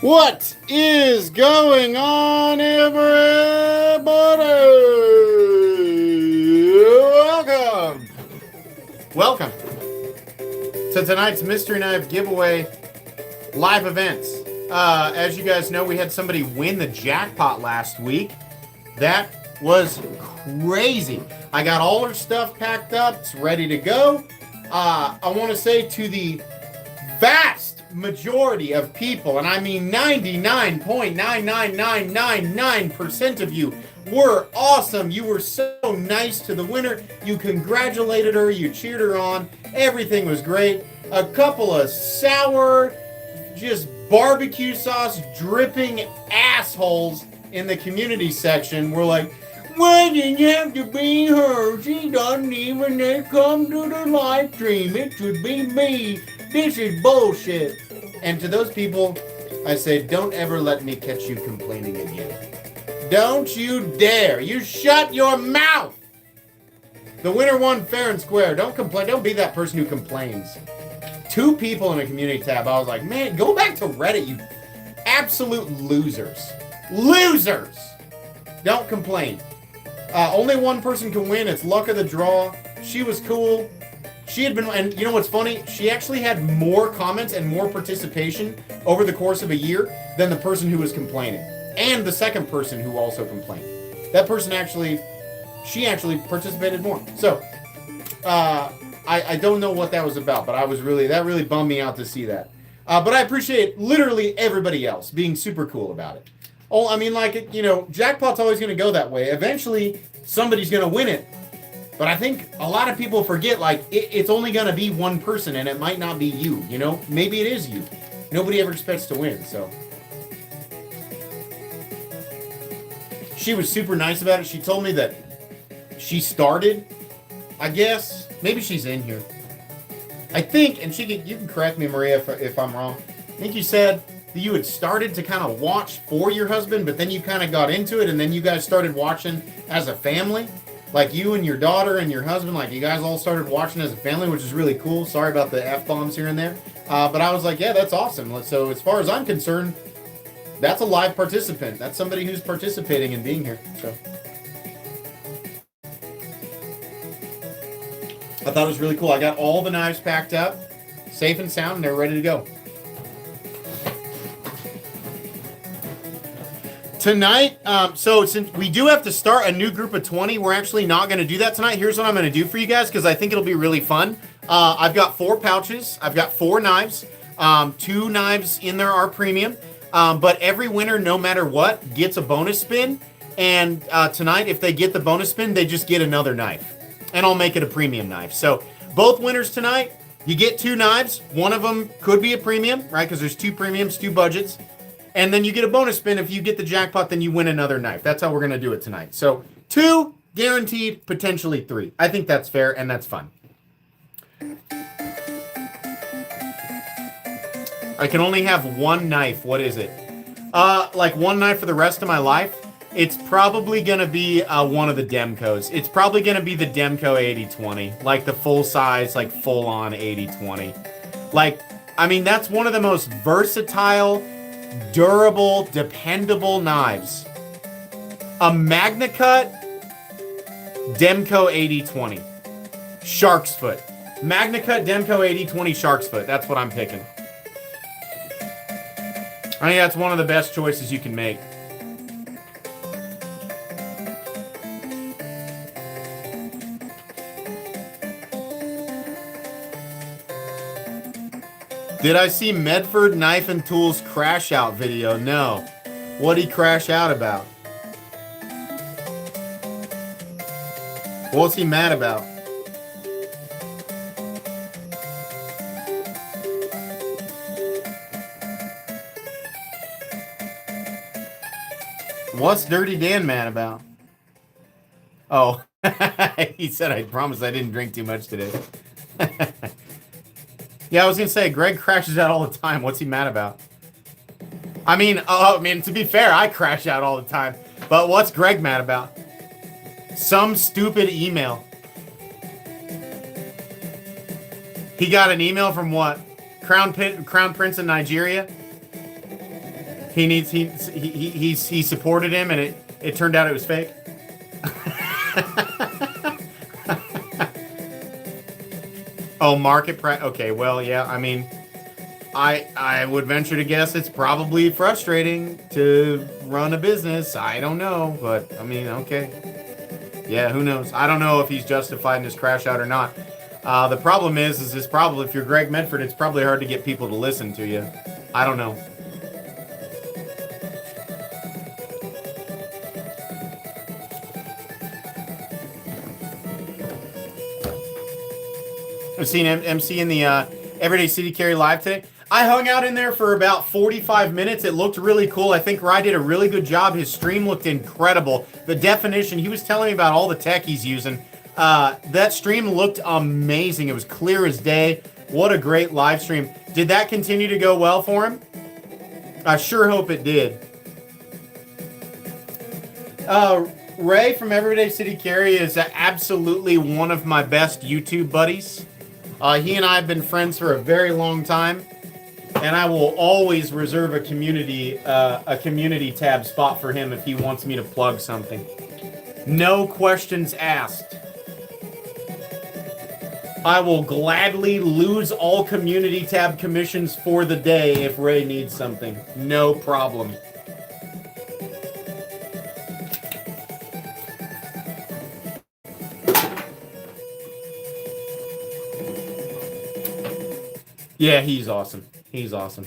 What is going on, everybody? Welcome to tonight's Mystery Knife giveaway live events. As you guys know, we had somebody win the jackpot last week. That was crazy. I got all her stuff packed up. It's ready to go. I want to say to the vast majority of people, and I mean 99.99999% of you were awesome. You were so nice to the winner. You congratulated her. You cheered her on. Everything was great. A couple of sour, just barbecue sauce dripping assholes in the community section were like, why did it have to be her? She doesn't even come to the live stream. It should be me. This is bullshit. And to those people, I say, don't ever let me catch you complaining again. Don't you dare. You shut your mouth. The winner won fair and square. Don't complain. Don't be that person who complains. 2 people in a community tab. I was like, man, go back to Reddit, you absolute losers. Losers. Don't complain. Only one person can win. It's luck of the draw. She was cool. She had been, and you know what's funny? She actually had more comments and more participation over the course of a year than the person who was complaining. And the second person who also complained. That person she actually participated more. So, I don't know what that was about, but that really bummed me out to see that. But I appreciate literally everybody else being super cool about it. Oh, I mean, like, you know, jackpot's always going to go that way. Eventually, somebody's going to win it. But I think a lot of people forget, like, it's only going to be one person, and it might not be you, you know? Maybe it is you. Nobody ever expects to win, so. She was super nice about it. She told me that she started, I guess. Maybe she's in here. I think, and you can correct me, Maria, if I'm wrong. I think you said that you had started to kind of watch for your husband, but then you kind of got into it, and then you guys started watching as a family. Like you and your daughter and your husband, like you guys all started watching as a family, which is really cool. Sorry about the F-bombs here and there. But I was like, yeah, that's awesome. So as far as I'm concerned, that's a live participant. That's somebody who's participating and being here. So I thought it was really cool. I got all the knives packed up, safe and sound, and they're ready to go. Tonight, so since we do have to start a new group of 20, we're actually not going to do that tonight. Here's what I'm going to do for you guys, because I think it'll be really fun. I've got 4 pouches. I've got 4 knives. 2 knives in there are premium. But every winner, no matter what, gets a bonus spin. And tonight, if they get the bonus spin, they just get another knife. And I'll make it a premium knife. So both winners tonight, you get 2 knives. One of them could be a premium, right? Because there's 2 premiums, 2 budgets. And then you get a bonus spin. If you get the jackpot, then you win another knife. That's how we're going to do it tonight. So 2 guaranteed, potentially 3. I think that's fair and that's fun. I can only have 1 knife. What is it? Like 1 knife for the rest of my life? It's probably going to be one of the Demcos. It's probably going to be the Demco 8020. Like the full size, like full on 8020. Like, I mean, that's one of the most versatile, durable, dependable knives. A Magna Cut Demco 8020. Shark's Foot. Magna Cut Demco 8020 Shark's Foot. That's what I'm picking. I think that's one of the best choices you can make. Did I see Medford Knife and Tools crash out video? No. What'd he crash out about? What's he mad about? What's Dirty Dan mad about? Oh, he said, I promise I didn't drink too much today. Yeah, I was going to say, Greg crashes out all the time. What's he mad about? I mean, to be fair, I crash out all the time. But what's Greg mad about? Some stupid email. He got an email from what? Crown Prince of Nigeria? He supported him, and it turned out it was fake. Oh, market price. Okay, well, yeah. I mean, I would venture to guess it's probably frustrating to run a business. I don't know, but I mean, okay. Yeah, who knows? I don't know if he's justified in his crash out or not. The problem is it's probably, if you're Greg Medford, it's probably hard to get people to listen to you. I don't know. I've seen MC in the Everyday City Carry live today. I hung out in there for about 45 minutes. It looked really cool. I think Rye did a really good job. His stream looked incredible. The definition, he was telling me about all the tech he's using. That stream looked amazing. It was clear as day. What a great live stream. Did that continue to go well for him? I sure hope it did. Ray from Everyday City Carry is absolutely one of my best YouTube buddies. He and I have been friends for a very long time, and I will always reserve a community tab spot for him if he wants me to plug something. No questions asked. I will gladly lose all community tab commissions for the day if Ray needs something. No problem. Yeah, he's awesome. He's awesome.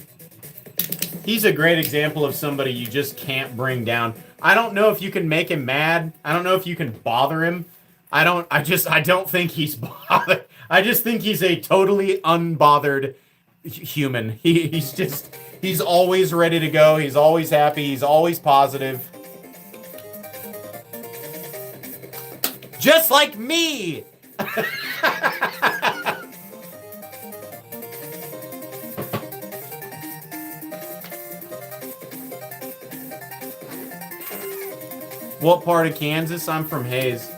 He's a great example of somebody you just can't bring down. I don't know if you can make him mad. I don't know if you can bother him. I don't think he's bothered. I just think he's a totally unbothered human. He's always ready to go. He's always happy. He's always positive. Just like me. What part of Kansas? I'm from Hayes.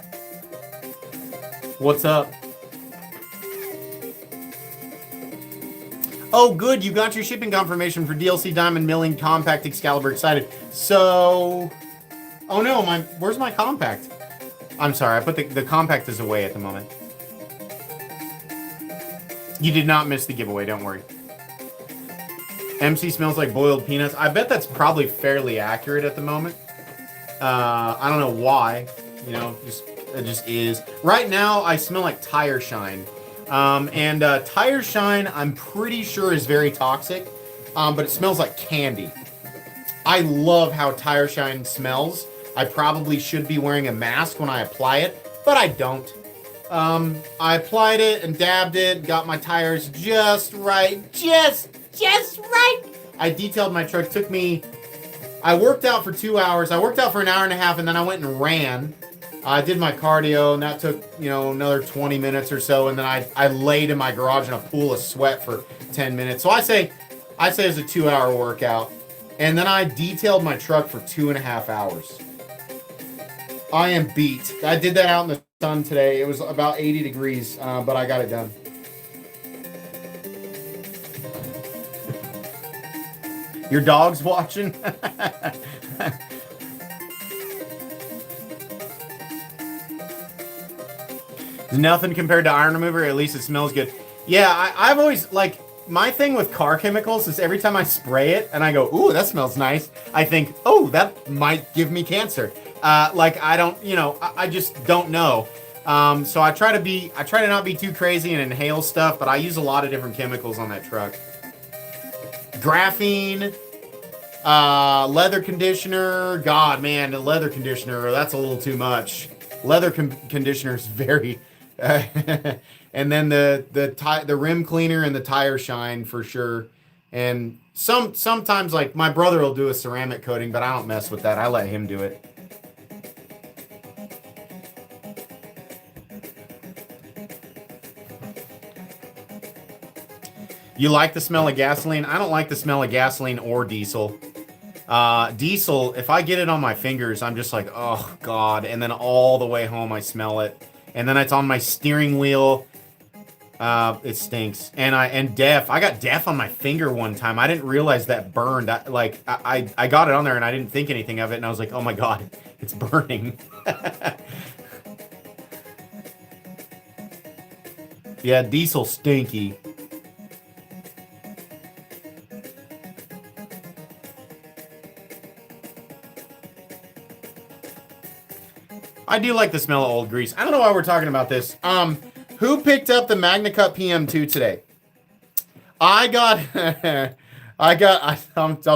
What's up? Oh, good. You got your shipping confirmation for DLC Diamond Milling Compact Excalibur. Excited. So... Oh, no. Where's my compact? I'm sorry. I put the compact is away at the moment. You did not miss the giveaway. Don't worry. MC smells like boiled peanuts. I bet that's probably fairly accurate at the moment. I don't know why, you know, it just is. Right now, I smell like tire shine. Tire shine, I'm pretty sure is very toxic, but it smells like candy. I love how tire shine smells. I probably should be wearing a mask when I apply it, but I don't. I applied it and dabbed it, got my tires just right, just right. I detailed my truck, I worked out for 2 hours. I worked out for an hour and a half, and then I went and ran. I did my cardio, and that took, another 20 minutes or so, and then I laid in my garage in a pool of sweat for 10 minutes. So I say it was a 2-hour workout, and then I detailed my truck for 2.5 hours. I am beat. I did that out in the sun today. It was about 80 degrees, but I got it done. Your dog's watching? Nothing compared to iron remover. At least it smells good. Yeah, I've always, my thing with car chemicals is every time I spray it and I go, ooh, that smells nice, I think, oh, that might give me cancer. I don't, I just don't know. So I try to not be too crazy and inhale stuff, but I use a lot of different chemicals on that truck. Graphene, leather conditioner. God, man, the leather conditioner, that's a little too much. Leather conditioner is very... and then the rim cleaner and the tire shine for sure. And sometimes, my brother will do a ceramic coating, but I don't mess with that. I let him do it. You like the smell of gasoline? I don't like the smell of gasoline or diesel. Diesel, if I get it on my fingers, I'm just like, oh, God. And then all the way home, I smell it. And then it's on my steering wheel. It stinks. And deaf. I got deaf on my finger one time. I didn't realize that burned. I got it on there and I didn't think anything of it, and I was like, oh my god, it's burning. Yeah, diesel stinky. I do like the smell of old grease. I don't know why we're talking about this. Who picked up the Magna Cut PM2 today? I got, I'll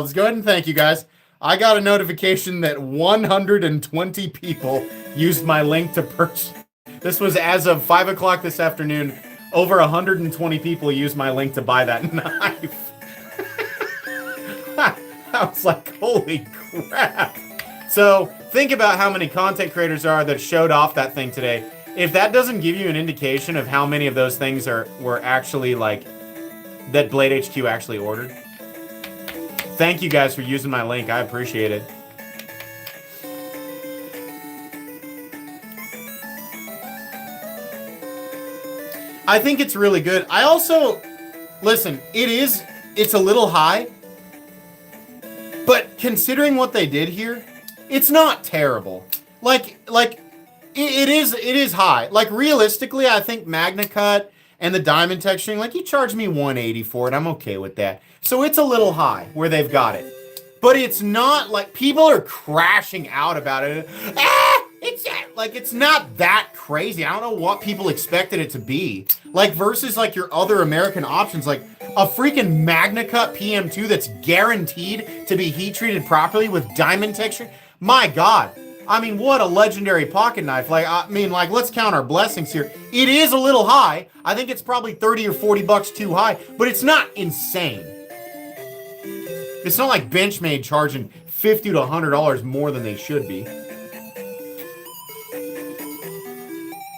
just go ahead and thank you guys. I got a notification that 120 people used my link to purchase. This was as of 5 o'clock this afternoon. Over 120 people used my link to buy that knife. I was like, holy crap. So think about how many content creators are that showed off that thing today. If that doesn't give you an indication of how many of those things were actually like that Blade HQ actually ordered. Thank you guys for using my link. I appreciate it. I think it's really good. I also, listen, it's a little high, but considering what they did here, it's not terrible. It is high. Like, realistically, I think Magna Cut and the diamond texturing, like, you charge me $180 for it. I'm okay with that. So it's a little high where they've got it. But it's not like people are crashing out about it. It's not that crazy. I don't know what people expected it to be. Like, versus like your other American options, like a freaking Magna Cut PM2 that's guaranteed to be heat treated properly with diamond texture. My God. I mean, what a legendary pocket knife. Let's count our blessings here. It is a little high. I think it's probably 30 or 40 bucks too high, but it's not insane. It's not like Benchmade charging $50 to $100 more than they should be.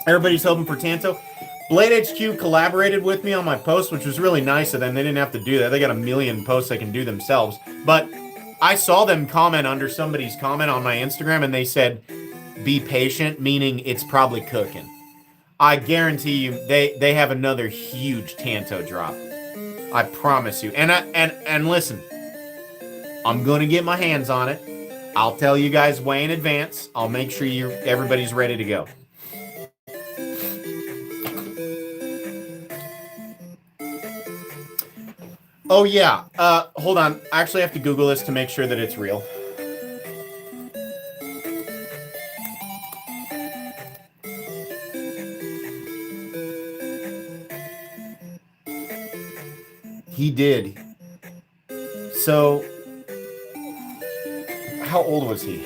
Everybody's hoping for Tanto. Blade HQ collaborated with me on my post, which was really nice of them. They didn't have to do that. They got a million posts they can do themselves. But I saw them comment under somebody's comment on my Instagram, and they said, be patient, meaning it's probably cooking. I guarantee you they have another huge Tanto drop. I promise you. And listen, I'm going to get my hands on it. I'll tell you guys way in advance. I'll make sure everybody's ready to go. Oh, yeah. Hold on. I actually have to Google this to make sure that it's real. He did. So, how old was he?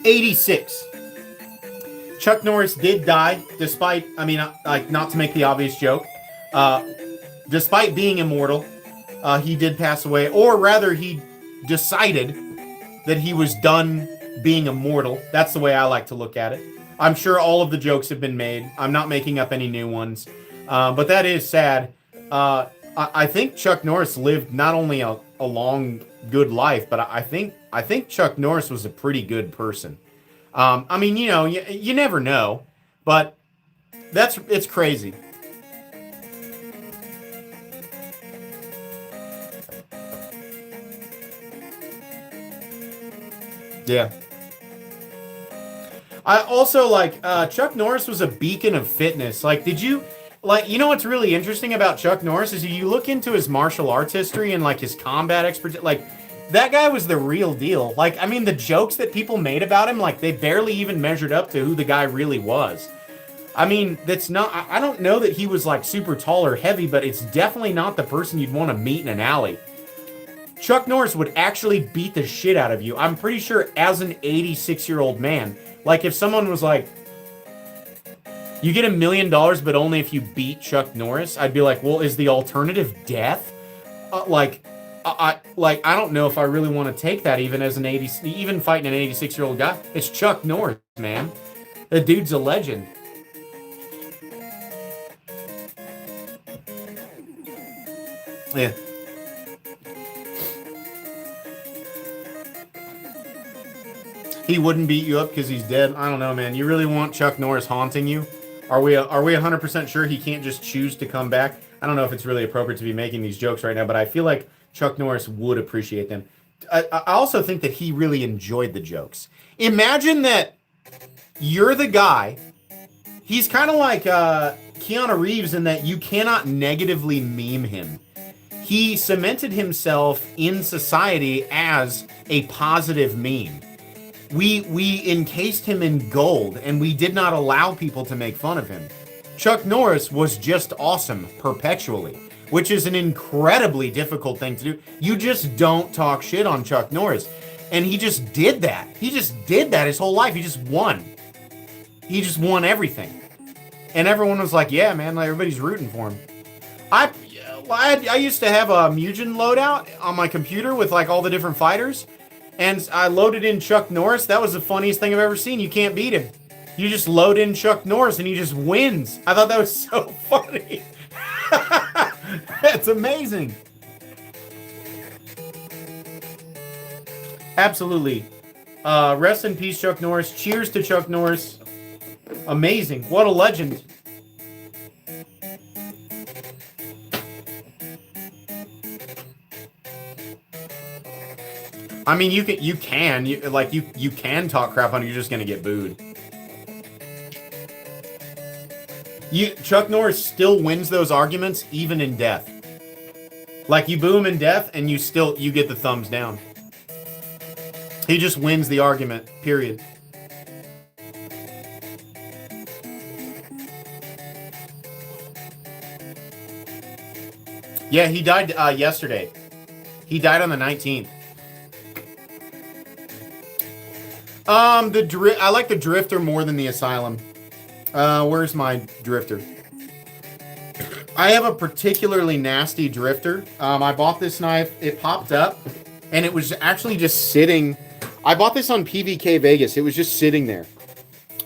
86. Chuck Norris did die, despite, not to make the obvious joke, despite being immortal, he did pass away, or rather, he decided that he was done being immortal. That's the way I like to look at it. I'm sure all of the jokes have been made. I'm not making up any new ones, but that is sad. I think Chuck Norris lived not only a long, good life, but I think Chuck Norris was a pretty good person. You never know, but it's crazy. Yeah. I also Chuck Norris was a beacon of fitness. What's really interesting about Chuck Norris is you look into his martial arts history and his combat expertise, that guy was the real deal. The jokes that people made about him, they barely even measured up to who the guy really was. I don't know that he was super tall or heavy, but it's definitely not the person you'd want to meet in an alley. Chuck Norris would actually beat the shit out of you. I'm pretty sure as an 86-year-old man, if someone was you get $1 million, but only if you beat Chuck Norris, I'd be like, well, is the alternative death? I don't know if I really want to take that even as even fighting an 86-year-old guy. It's Chuck Norris, man. The dude's a legend. Yeah. He wouldn't beat you up because he's dead. I don't know, man. You really want Chuck Norris haunting you? Are we 100% sure he can't just choose to come back? I don't know if it's really appropriate to be making these jokes right now, but I feel like Chuck Norris would appreciate them. I also think that he really enjoyed the jokes. Imagine that you're the guy. He's kind of like Keanu Reeves in that you cannot negatively meme him. He cemented himself in society as a positive meme. We encased him in gold, and we did not allow people to make fun of him. Chuck Norris was just awesome perpetually, which is an incredibly difficult thing to do. You just don't talk shit on Chuck Norris. And he just did that. He just did that his whole life. He just won. He just won everything. And everyone was like, yeah, man, like, everybody's rooting for him. I used to have a Mugen loadout on my computer with like all the different fighters. And I loaded in Chuck Norris. That was the funniest thing I've ever seen. You can't beat him. You just load in Chuck Norris and he just wins. I thought that was so funny. That's amazing. Absolutely. Rest in peace, Chuck Norris. Cheers to Chuck Norris. Amazing. What a legend. I mean, you can talk crap on it, you're just gonna get booed. Chuck Norris still wins those arguments even in death. Like, you boo him in death and you get the thumbs down. He just wins the argument, period. Yeah, he died yesterday. He died on the 19th. I like the Drifter more than the Asylum. Where's my Drifter? I have a particularly nasty Drifter. I bought this knife. It popped up, and it was actually just sitting. I bought this on PVK Vegas. It was just sitting there.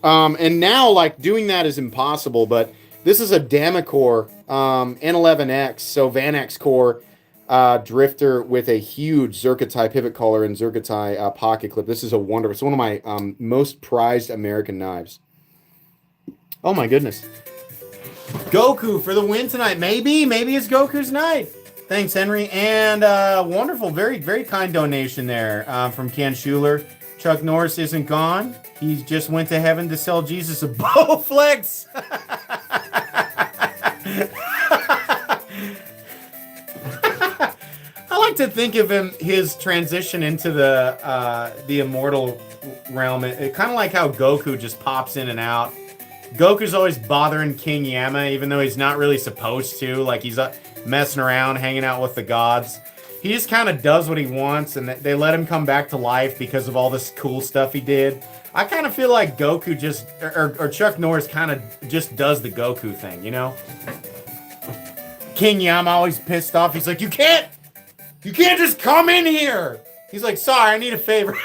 And now, like, doing that is impossible, but this is a Damacor N11X, so Van-X core Drifter with a huge Zircotai pivot collar and Zircotai pocket clip. This is a wonder. It's one of my most prized American knives. Oh my goodness. Goku for the win tonight. Maybe it's Goku's night. Thanks, Henry. And wonderful, very, very kind donation there from Ken Schuler. Chuck Norris isn't gone. He just went to heaven to sell Jesus a Bowflex. I like to think of his transition into the immortal realm. It kind of like how Goku just pops in and out. Goku's always bothering King Yama, even though he's not really supposed to. Like, he's messing around, hanging out with the gods. He just kind of does what he wants, and they let him come back to life because of all this cool stuff he did. I kind of feel like Goku just, or Chuck Norris kind of just does the Goku thing, you know? King Yama always pissed off. He's like, you can't just come in here. He's like, sorry, I need a favor.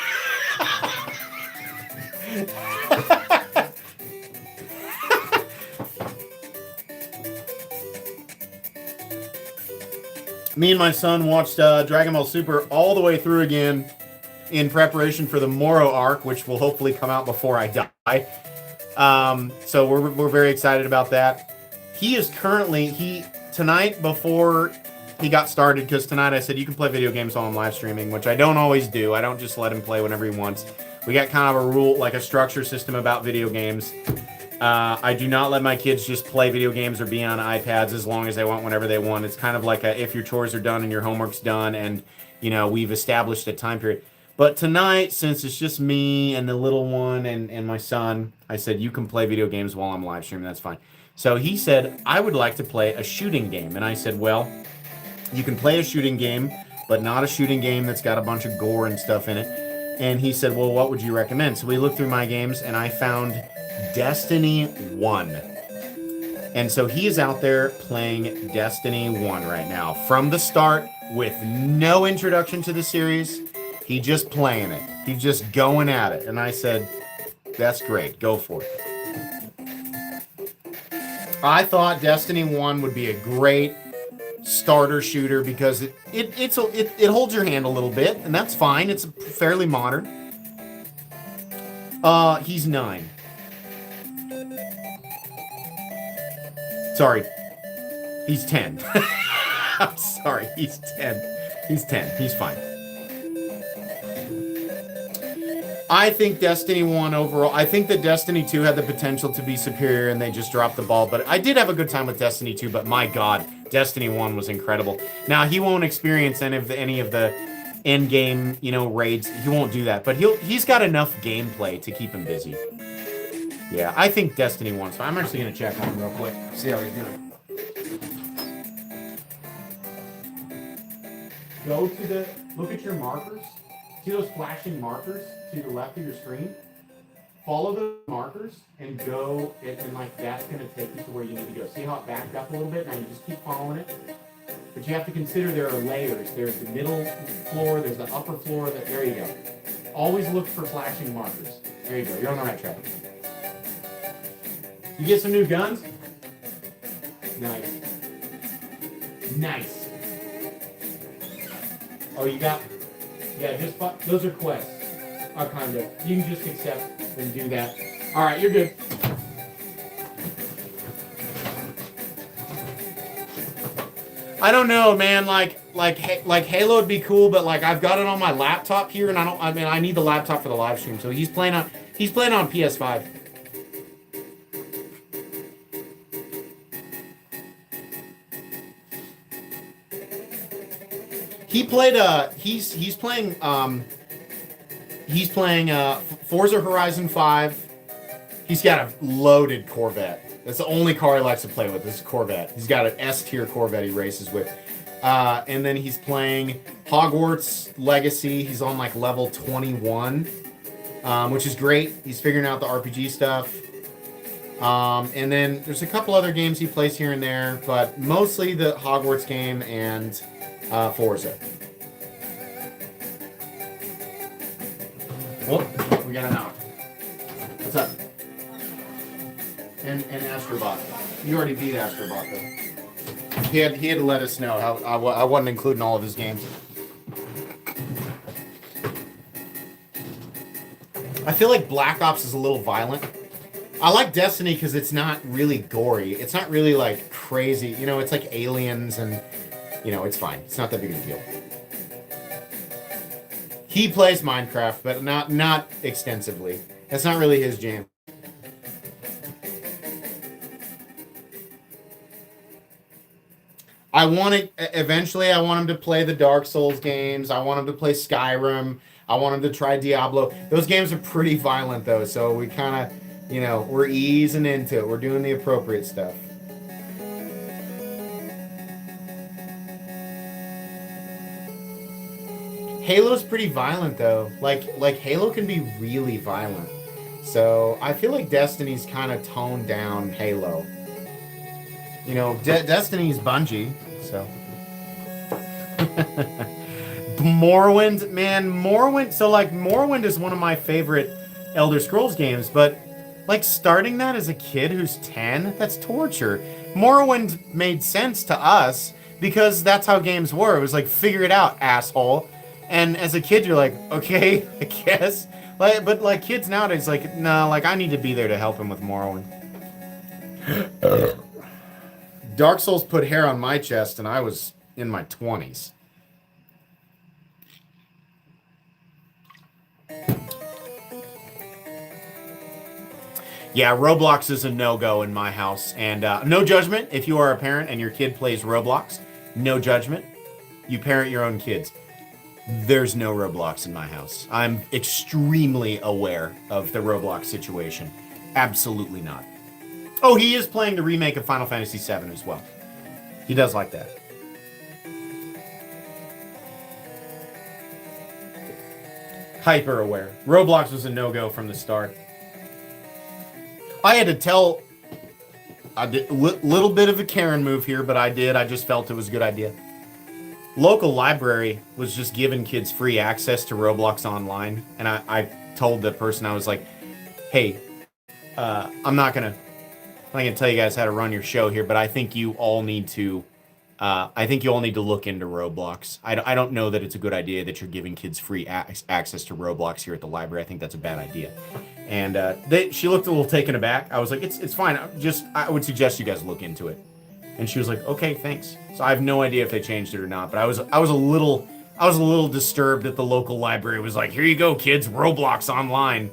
Me and my son watched Dragon Ball Super all the way through again in preparation for the Moro arc, which will hopefully come out before I die. So we're very excited about that. He is currently, tonight before he got started, because tonight I said you can play video games while I'm live streaming, which I don't always do. I don't just let him play whenever he wants. We got kind of a rule, like a structure system about video games. I do not let my kids just play video games or be on iPads as long as they want, whenever they want. It's kind of like if your chores are done and your homework's done and, you know, we've established a time period. But tonight, since it's just me and the little one and my son, I said, you can play video games while I'm live streaming. That's fine. So he said, I would like to play a shooting game. And I said, well, you can play a shooting game, but not a shooting game that's got a bunch of gore and stuff in it. And he said, well, what would you recommend? So we looked through my games, and I found Destiny 1. And so he is out there playing Destiny 1 right now. From the start, with no introduction to the series, he just playing it. He's just going at it. And I said, that's great. Go for it. I thought Destiny 1 would be a great starter shooter because it holds your hand a little bit, and that's fine. It's fairly modern. He's 9. Sorry. He's 10. I'm sorry. He's 10. He's 10. He's fine. I think Destiny 1 overall, I think that Destiny 2 had the potential to be superior and they just dropped the ball. But I did have a good time with Destiny 2, but my God, Destiny 1 was incredible. Now, he won't experience any of the end game, raids. He won't do that, but he's got enough gameplay to keep him busy. Yeah, I think Destiny 1. So I'm actually going to check on him real quick, see how he's doing. Go to look at your markers. See those flashing markers to the left of your screen? Follow those markers and go, and like that's going to take you to where you need to go. See how it backed up a little bit? Now you just keep following it. But you have to consider there are layers. There's the middle floor, there's the upper floor. There you go. Always look for flashing markers. There you go. You're on the right track. You get some new guns? Nice. Nice. Oh, you got... Yeah, just those are quests. Kind of. You can just accept and do that. All right, you're good. I don't know, man. Like Halo would be cool, but like I've got it on my laptop here, and I need the laptop for the live stream. So he's playing on PS5. He's playing Forza Horizon 5. He's got a loaded Corvette. That's the only car he likes to play with. This is Corvette. He's got an S-tier Corvette he races with. And then he's playing Hogwarts Legacy. He's on like level 21, which is great. He's figuring out the RPG stuff. And then there's a couple other games he plays here and there, but mostly the Hogwarts game and Forza. Oh, we got a knock. What's up? And Astrobot. You already beat Astrobot, though. He had to let us know how I wasn't including all of his games. I feel like Black Ops is a little violent. I like Destiny because it's not really gory. It's not really like crazy. It's like aliens and, it's fine. It's not that big of a deal. He plays Minecraft, but not extensively. That's not really his jam. Eventually I want him to play the Dark Souls games. I want him to play Skyrim. I want him to try Diablo. Those games are pretty violent though, so we kind of, we're easing into it. We're doing the appropriate stuff. Halo's pretty violent though. Like Halo can be really violent. So I feel like Destiny's kind of toned down Halo. Destiny's Bungie, so. Morrowind, man, Morrowind. So like Morrowind is one of my favorite Elder Scrolls games, but like starting that as a kid who's 10, that's torture. Morrowind made sense to us because that's how games were. It was like, figure it out, asshole. And as a kid, you're like, okay, I guess. But like kids nowadays, like, no, like I need to be there to help him with Morrowind. Dark Souls put hair on my chest, and I was in my 20s. Yeah, Roblox is a no-go in my house. And no judgment if you are a parent and your kid plays Roblox. No judgment. You parent your own kids. There's no Roblox in my house. I'm extremely aware of the Roblox situation. Absolutely not. Oh, he is playing the remake of Final Fantasy VII as well. He does like that. Hyper aware. Roblox was a no-go from the start. I had to tell... I did a little bit of a Karen move here, but I did. I just felt it was a good idea. Local library was just giving kids free access to Roblox online, and I told the person, I was like, hey, I'm not gonna tell you guys how to run your show here, but I think you all need to I think you all need to look into Roblox. I don't know that it's a good idea that you're giving kids free access to Roblox here at the library. I think that's a bad idea. And she looked a little taken aback. I was like, it's fine. I would suggest you guys look into it. And she was like, okay, thanks. So I have no idea if they changed it or not. But I was a little disturbed that the local library was like, here you go, kids, Roblox online.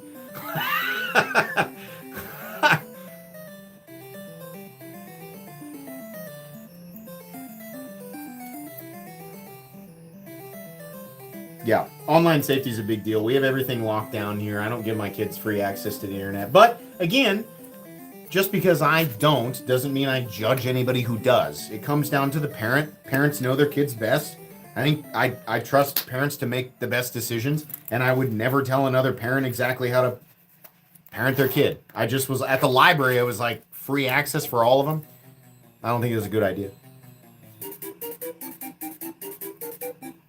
Yeah, online safety is a big deal. We have everything locked down here. I don't give my kids free access to the internet. But again, just because I don't doesn't mean I judge anybody who does. It comes down to the parent. Parents know their kids best. I think I trust parents to make the best decisions, and I would never tell another parent exactly how to parent their kid. I just was at the library. I was like, free access for all of them. I don't think it was a good idea.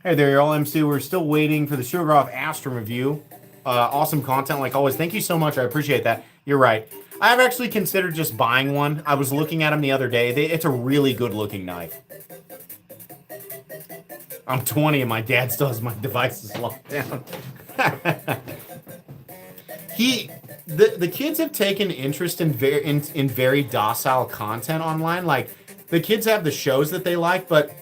Hey there, y'all. MC. We're still waiting for the Sugar Off Astrum review. Awesome content, like always. Thank you so much. I appreciate that. You're right. I've actually considered just buying one. I was looking at them the other day. It's a really good-looking knife. I'm 20 and my dad still has my devices locked down. The kids have taken interest in very docile content online. Like, the kids have the shows that they like, but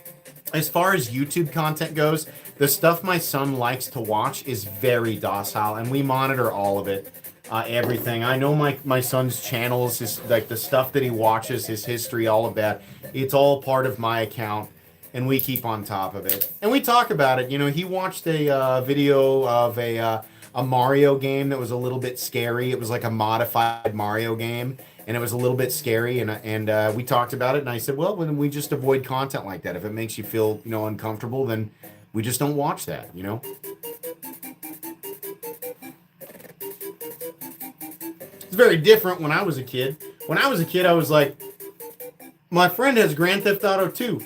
as far as YouTube content goes, the stuff my son likes to watch is very docile, and we monitor all of it, everything. I know my son's channels, like the stuff that he watches, his history, all of that. It's all part of my account, and we keep on top of it. And we talk about it. You know, he watched a video of a Mario game that was a little bit scary. It was like a modified Mario game. And it was a little bit scary, and we talked about it, and I said, well, then we just avoid content like that. If it makes you feel, uncomfortable, then we just don't watch that, It's very different when I was a kid. When I was a kid, I was like, my friend has Grand Theft Auto 2.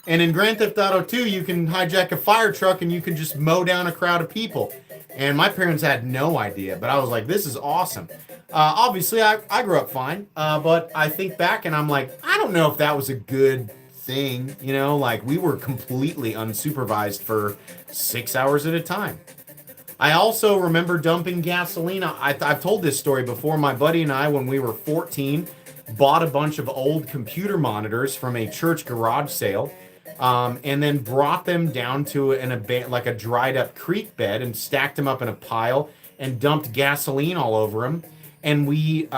And in Grand Theft Auto 2, you can hijack a fire truck, and you can just mow down a crowd of people. And my parents had no idea, but I was like, this is awesome. Obviously, I grew up fine, but I think back and I'm like, I don't know if that was a good thing, like we were completely unsupervised for 6 hours at a time. I also remember dumping gasoline. I've told this story before. My buddy and I, when we were 14, bought a bunch of old computer monitors from a church garage sale, and then brought them down to like a dried up creek bed and stacked them up in a pile and dumped gasoline all over them. And we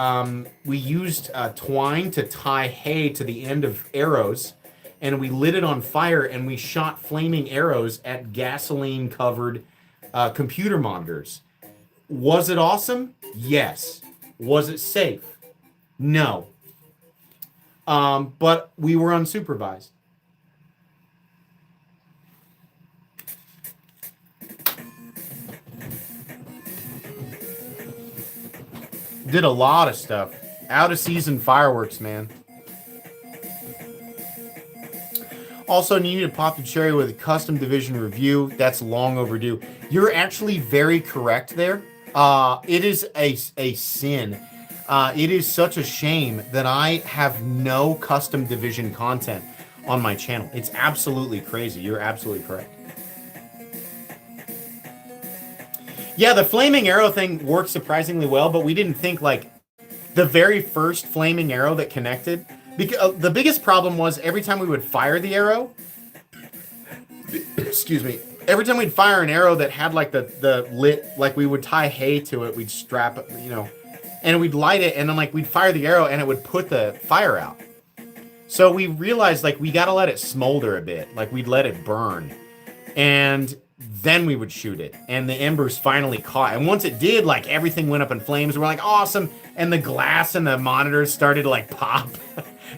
used twine to tie hay to the end of arrows, and we lit it on fire, and we shot flaming arrows at gasoline-covered computer monitors. Was it awesome? Yes. Was it safe? No. But we were unsupervised. Did a lot of stuff. Out of season fireworks, man. Also, need to pop the cherry with a custom division review. That's long overdue. You're actually very correct there. It is a sin. It is such a shame that I have no custom division content on my channel. It's absolutely crazy. You're absolutely correct. Yeah, the flaming arrow thing worked surprisingly well, but we didn't think, like, the very first flaming arrow that connected, because the biggest problem was every time we would fire the arrow, excuse me, every time we'd fire an arrow that had, like, the lit, like, we would tie hay to it, we'd strap it, and we'd light it, and then, like, we'd fire the arrow, and it would put the fire out. So we realized, like, we gotta let it smolder a bit, like, we'd let it burn, and then we would shoot it, and the embers finally caught. And once it did, like, everything went up in flames. We're like, awesome. And the glass and the monitors started to, like, pop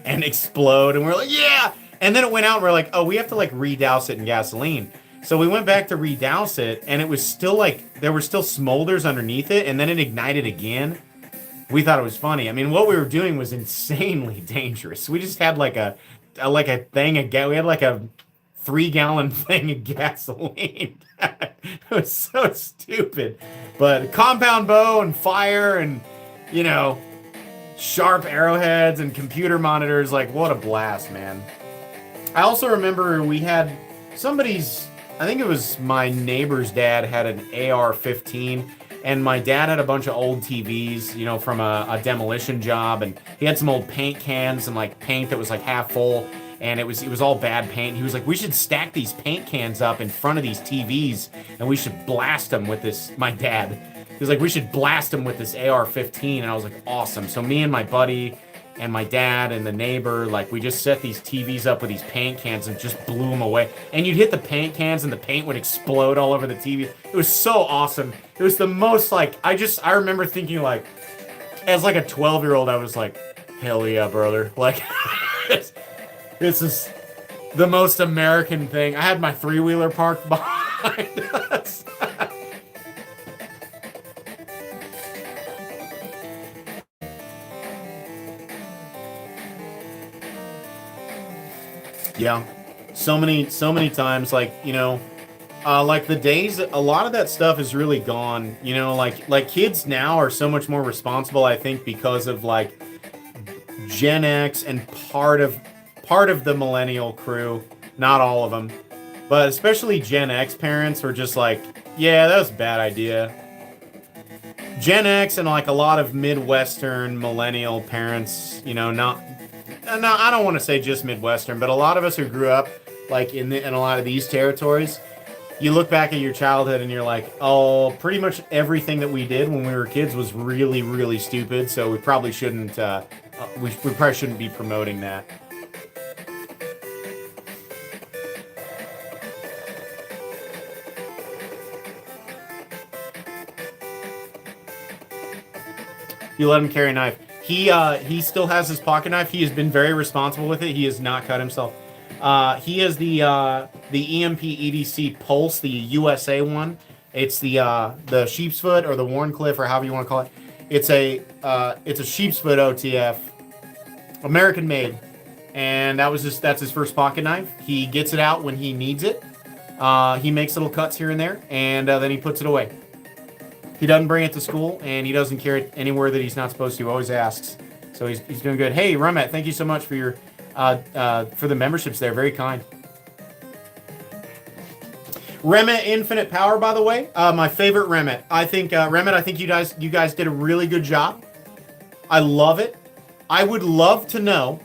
and explode. And we're like, yeah. And then it went out, and we're like, oh, we have to, like, redouse it in gasoline. So we went back to redouse it, and it was still, like, there were still smolders underneath it, and then it ignited again. We thought it was funny. I mean, what we were doing was insanely dangerous. We just had, like, a thing again. We had, like, a 3-gallon thing of gasoline. It was so stupid. But compound bow and fire and, sharp arrowheads and computer monitors, like, what a blast, man. I also remember we had somebody's, I think it was my neighbor's dad had an AR-15, and my dad had a bunch of old TVs, you know, from a demolition job, and he had some old paint cans and like paint that was like half full, and it was all bad paint. He was like, we should stack these paint cans up in front of these TVs, and we should blast them with this. My dad, he was like, we should blast them with this AR-15, and I was like, awesome. So me and my buddy and my dad and the neighbor, like, we just set these TVs up with these paint cans and just blew them away. And you'd hit the paint cans and the paint would explode all over the TV. It was so awesome. It was the most, like, I remember thinking, like, as like a 12-year-old, I was like, hell yeah, brother. Like, this is the most American thing. I had my three-wheeler parked behind us. Yeah, so many times, like, you know, like the days, a lot of that stuff is really gone. You know, like kids now are so much more responsible, I think, because of like Gen X and part of the millennial crew, not all of them, but especially Gen X parents are just like, yeah, that was a bad idea. Gen X and like a lot of Midwestern millennial parents, you know, not, no, I don't want to say just Midwestern, but a lot of us who grew up like in a lot of these territories, you look back at your childhood and you're like, oh, pretty much everything that we did when we were kids was really, really stupid. So we probably shouldn't, we probably shouldn't be promoting that. You let him carry a knife. He still has his pocket knife. He has been very responsible with it. He has not cut himself. He has the EMP EDC Pulse, the USA one. It's the sheep's foot or the Warncliffe or however you want to call it. It's a sheep's foot OTF, American made, and that's his first pocket knife. He gets it out when he needs it. He makes little cuts here and there, and then he puts it away. He doesn't bring it to school, and he doesn't carry it anywhere that he's not supposed to. He always asks. So he's doing good. Hey, Rumet, thank you so much for your for the memberships there. Very kind. Remet Infinite Power, by the way, my favorite Remet. I think Remet, I think you guys did a really good job. I love it. I would love to know.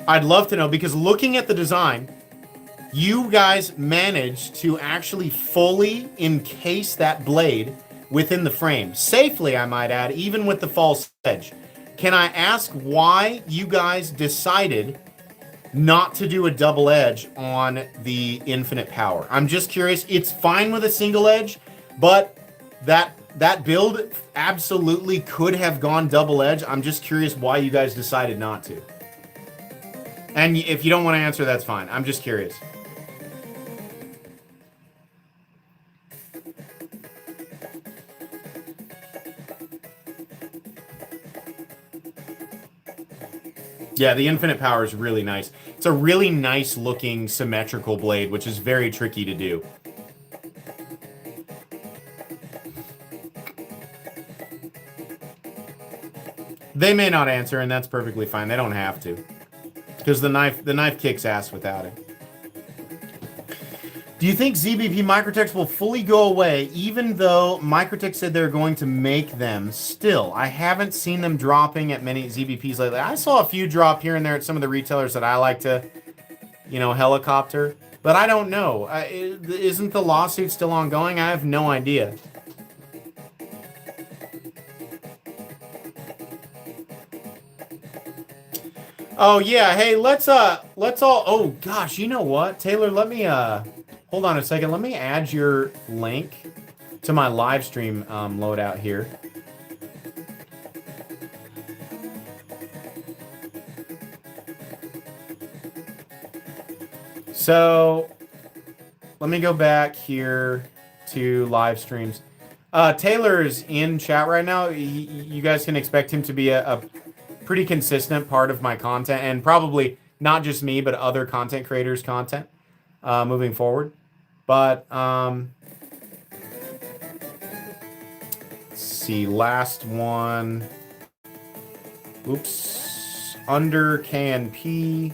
I'd love to know, because looking at the design, you guys managed to actually fully encase that blade within the frame. Safely, I might add, even with the false edge. Can I ask why you guys decided not to do a double edge on the Infinite Power? I'm just curious. It's fine with a single edge, but that build absolutely could have gone double edge. I'm just curious why you guys decided not to. And if you don't want to answer, that's fine. I'm just curious. Yeah, the Infinite Power is really nice. It's a really nice looking symmetrical blade, which is very tricky to do. They may not answer, and that's perfectly fine. They don't have to, because the knife kicks ass without it. Do you think ZBP Microtechs will fully go away, even though Microtech said they're going to make them? Still, I haven't seen them dropping at many ZBPs lately. I saw a few drop here and there at some of the retailers that I like to, you know, helicopter. But I don't know. Isn't the lawsuit still ongoing? I have no idea. Oh yeah, hey, let's all. Oh gosh, you know what, Taylor? Let me hold on a second. Let me add your link to my live stream loadout here. So let me go back here to live streams. Taylor's in chat right now. You guys can expect him to be a pretty consistent part of my content, and probably not just me, but other content creators' content moving forward. But let's see, last one. Oops, under KNP.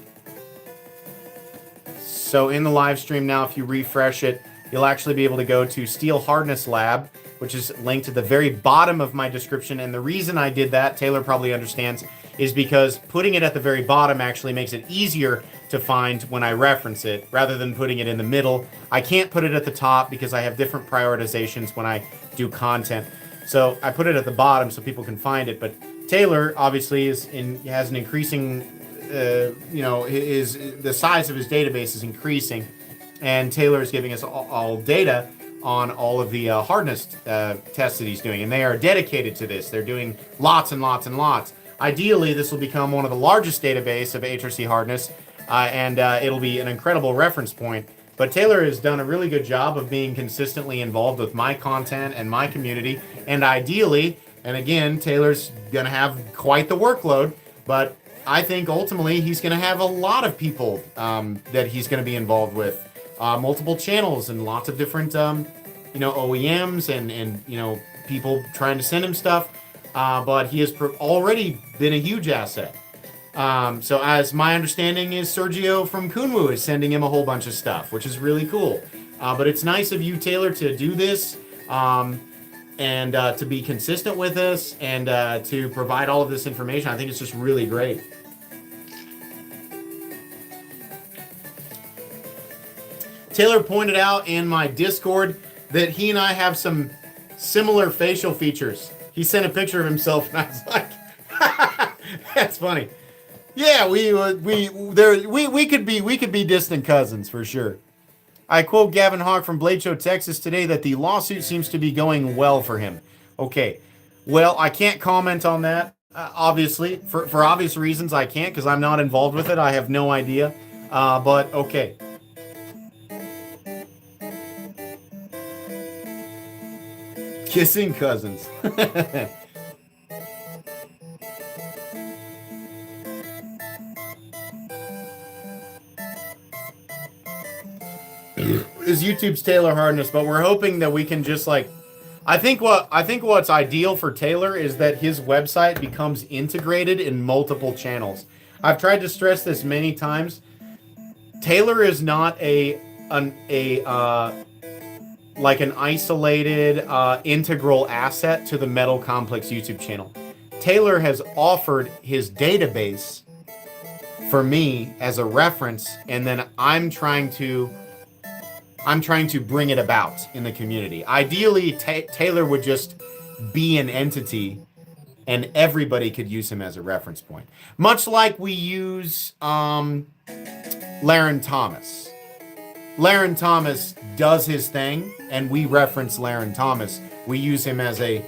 So in the live stream now, if you refresh it, you'll actually be able to go to Steel Hardness Lab, which is linked at the very bottom of my description. And the reason I did that, Taylor probably understands, is because putting it at the very bottom actually makes it easier to find when I reference it, rather than putting it in the middle. I can't put it at the top because I have different prioritizations when I do content. So I put it at the bottom so people can find it. But Taylor obviously has an increasing, the size of his database is increasing, and Taylor is giving us all data on all of the hardness tests that he's doing, and they are dedicated to this. They're doing lots and lots and lots. Ideally, this will become one of the largest database of HRC hardness, and it'll be an incredible reference point. But Taylor has done a really good job of being consistently involved with my content and my community, and ideally, and again, Taylor's going to have quite the workload, but I think ultimately he's going to have a lot of people that he's going to be involved with. Multiple channels and lots of different, OEMs and people trying to send him stuff. But he has already been a huge asset. So as my understanding is, Sergio from Kunwu is sending him a whole bunch of stuff, which is really cool. But it's nice of you, Taylor, to do this and to be consistent with us and to provide all of this information. I think it's just really great. Taylor pointed out in my Discord that he and I have some similar facial features. He sent a picture of himself, and I was like, "That's funny." Yeah, we could be distant cousins for sure. I quote Gavin Hawk from Blade Show, Texas today that the lawsuit seems to be going well for him. Okay, well, I can't comment on that. Obviously, for obvious reasons, I can't because I'm not involved with it. I have no idea. But okay. Kissing cousins. Is YouTube's Taylor Hardness, but we're hoping that we can just I think what's ideal for Taylor is that his website becomes integrated in multiple channels. I've tried to stress this many times. Taylor is not an isolated integral asset to the Metal Complex YouTube channel. Taylor has offered his database for me as a reference, and then I'm trying to bring it about in the community. Ideally, Taylor would just be an entity and everybody could use him as a reference point. Much like we use Laren Thomas. Laren Thomas does his thing, and we reference Laren Thomas. We use him as a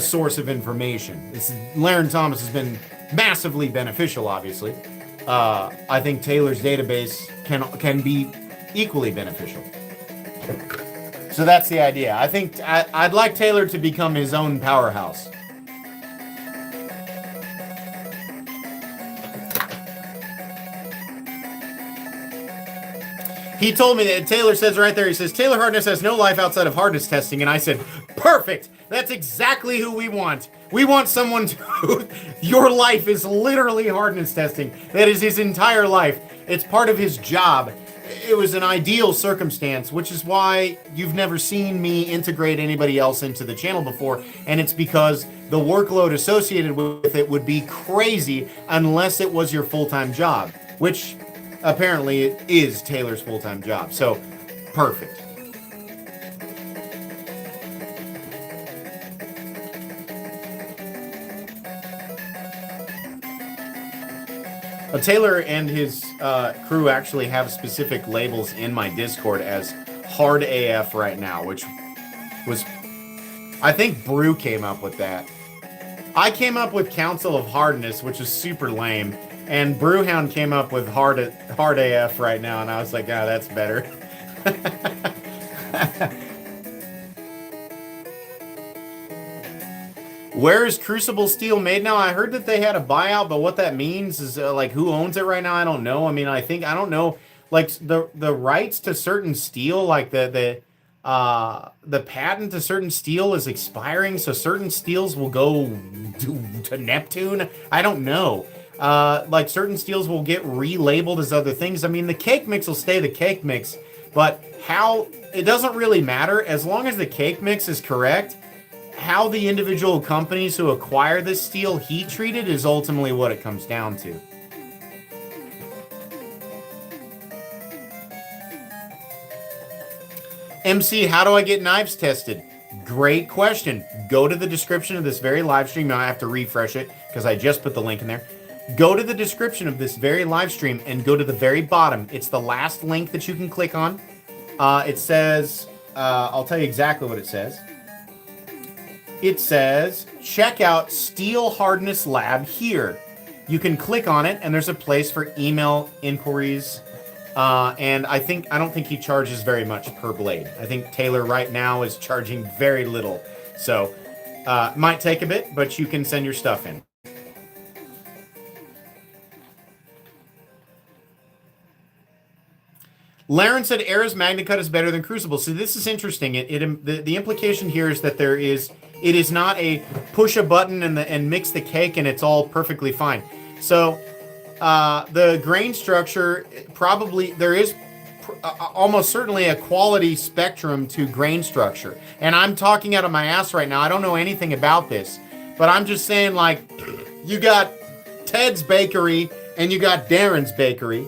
source of information. Laren Thomas has been massively beneficial, obviously. I think Taylor's database can be equally beneficial. So that's the idea. I think I'd like Taylor to become his own powerhouse. He told me that Taylor says right there, he says, Taylor Hardness has no life outside of hardness testing. And I said, perfect. That's exactly who we want. We want someone to, your life is literally hardness testing. That is his entire life. It's part of his job. It was an ideal circumstance, which is why you've never seen me integrate anybody else into the channel before. And it's because the workload associated with it would be crazy unless it was your full-time job, which apparently it is Taylor's full-time job. So, perfect. Taylor and his crew actually have specific labels in my Discord as Hard AF right now, which was, I think Brew came up with that. I came up with Council of Hardness, which is super lame, and Brewhound came up with Hard AF right now, and I was like, ah, that's better. Where is Crucible Steel made now? I heard that they had a buyout, but what that means is like who owns it right now? I don't know. I mean, I don't know. Like the rights to certain steel, like the patent to certain steel is expiring, so certain steels will go to Neptune. I don't know. Like certain steels will get relabeled as other things. I mean, the cake mix will stay the cake mix, but how it doesn't really matter as long as the cake mix is correct. How the individual companies who acquire this steel heat treated is ultimately what it comes down to. MC, how do I get knives tested? Great question. Go to the description of this very live stream. Now I have to refresh it because I just put the link in there. Go to the description of this very live stream and go to the very bottom. It's the last link that you can click on. It says, I'll tell you exactly what it says. It says, check out Steel Hardness Lab here. You can click on it and there's a place for email inquiries. And I don't think he charges very much per blade. I think Taylor right now is charging very little. So, might take a bit, but you can send your stuff in. Laren said Era's MagnaCut is better than Crucible. So this is interesting. The implication here is that it is not a push a button and mix the cake and it's all perfectly fine. So the grain structure, probably there is almost certainly a quality spectrum to grain structure. And I'm talking out of my ass right now. I don't know anything about this, but I'm just saying, like, you got Ted's Bakery and you got Darren's Bakery.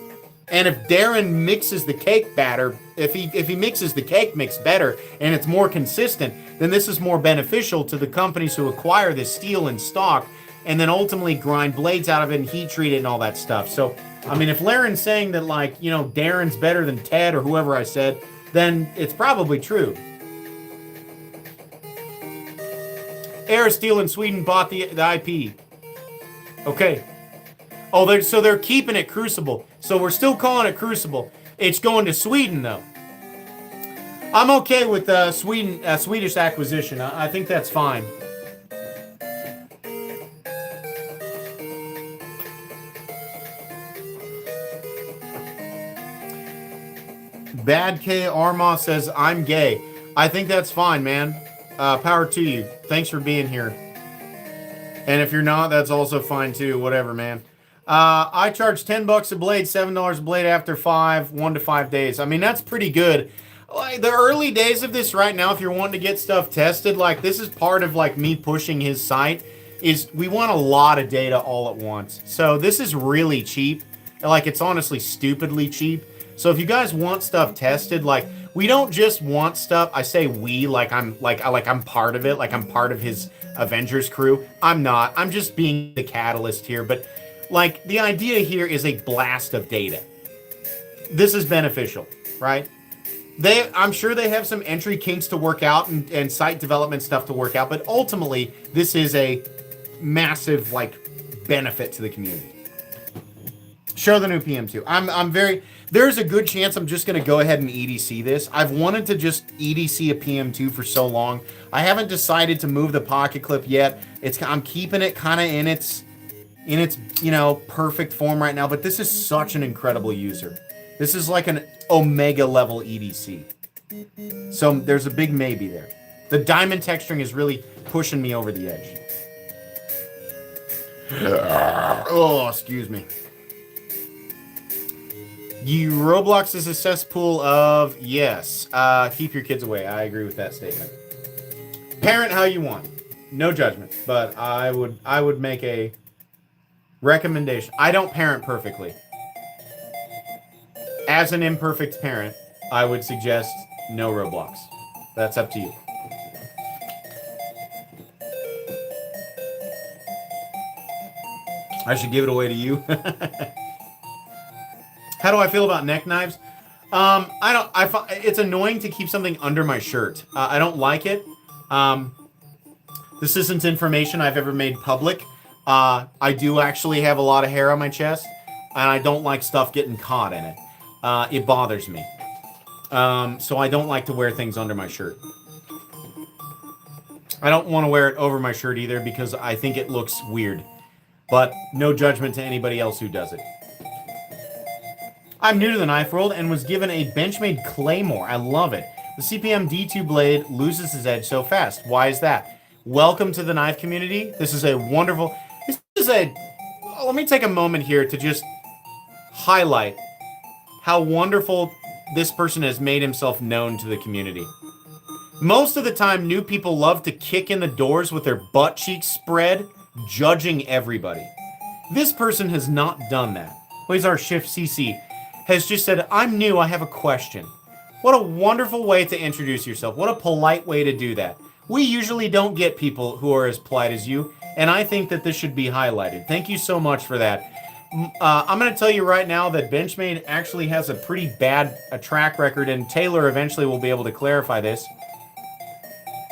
And if Darren mixes the cake batter, if he mixes the cake mix better and it's more consistent, then this is more beneficial to the companies who acquire this steel in stock and then ultimately grind blades out of it and heat treat it and all that stuff. So, I mean, if Laren's saying that, like, you know, Darren's better than Ted or whoever I said, then it's probably true. Air Steel in Sweden bought the IP. Okay. Oh, so they're keeping it Crucible. So we're still calling it Crucible. It's going to Sweden, though. I'm okay with Swedish acquisition. I think that's fine. Bad K Arma says, I'm gay. I think that's fine, man. Power to you. Thanks for being here. And if you're not, that's also fine, too. Whatever, man. I charge $10 a blade, $7 a blade after 1 to 5 days. I mean, that's pretty good. Like, the early days of this right now, if you're wanting to get stuff tested, like, this is part of, like, me pushing his site, is we want a lot of data all at once. So this is really cheap. Like, it's honestly stupidly cheap. So if you guys want stuff tested, like, we don't just want stuff. I say we, like I'm part of it, like I'm part of his Avengers crew. I'm not. I'm just being the catalyst here, but like, the idea here is a blast of data. This is beneficial, right? I'm sure they have some entry kinks to work out and site development stuff to work out, but ultimately, this is a massive, like, benefit to the community. Show the new PM2. There's a good chance I'm just going to go ahead and EDC this. I've wanted to just EDC a PM2 for so long. I haven't decided to move the pocket clip yet. I'm keeping it kind of in its, you know, perfect form right now, but this is such an incredible user. This is like an Omega level EDC. So there's a big maybe there. The diamond texturing is really pushing me over the edge. Oh, excuse me. Roblox is a cesspool of, yes. Keep your kids away. I agree with that statement. Parent how you want. No judgment, but I would make a recommendation. I don't parent perfectly. As an imperfect parent, I would suggest no Roblox. That's up to you. I should give it away to you. How do I feel about neck knives? It's annoying to keep something under my shirt. I don't like it. This isn't information I've ever made public. I do actually have a lot of hair on my chest, and I don't like stuff getting caught in it. It bothers me. So I don't like to wear things under my shirt. I don't want to wear it over my shirt either because I think it looks weird. But no judgment to anybody else who does it. I'm new to the knife world and was given a Benchmade Claymore. I love it. The CPM D2 blade loses its edge so fast. Why is that? Welcome to the knife community. This is a wonderful... This is a let me take a moment here to just highlight how wonderful this person has made himself known to the community. Most of the time, new people love to kick in the doors with their butt cheeks spread, judging everybody. This person has not done that. Quasar Shift CC has just said, I'm new, I have a question. What a wonderful way to introduce yourself. What a polite way to do that. We usually don't get people who are as polite as you, and I think that this should be highlighted. Thank you so much for that. I'm going to tell you right now that Benchmade actually has a pretty bad track record, and Taylor eventually will be able to clarify this.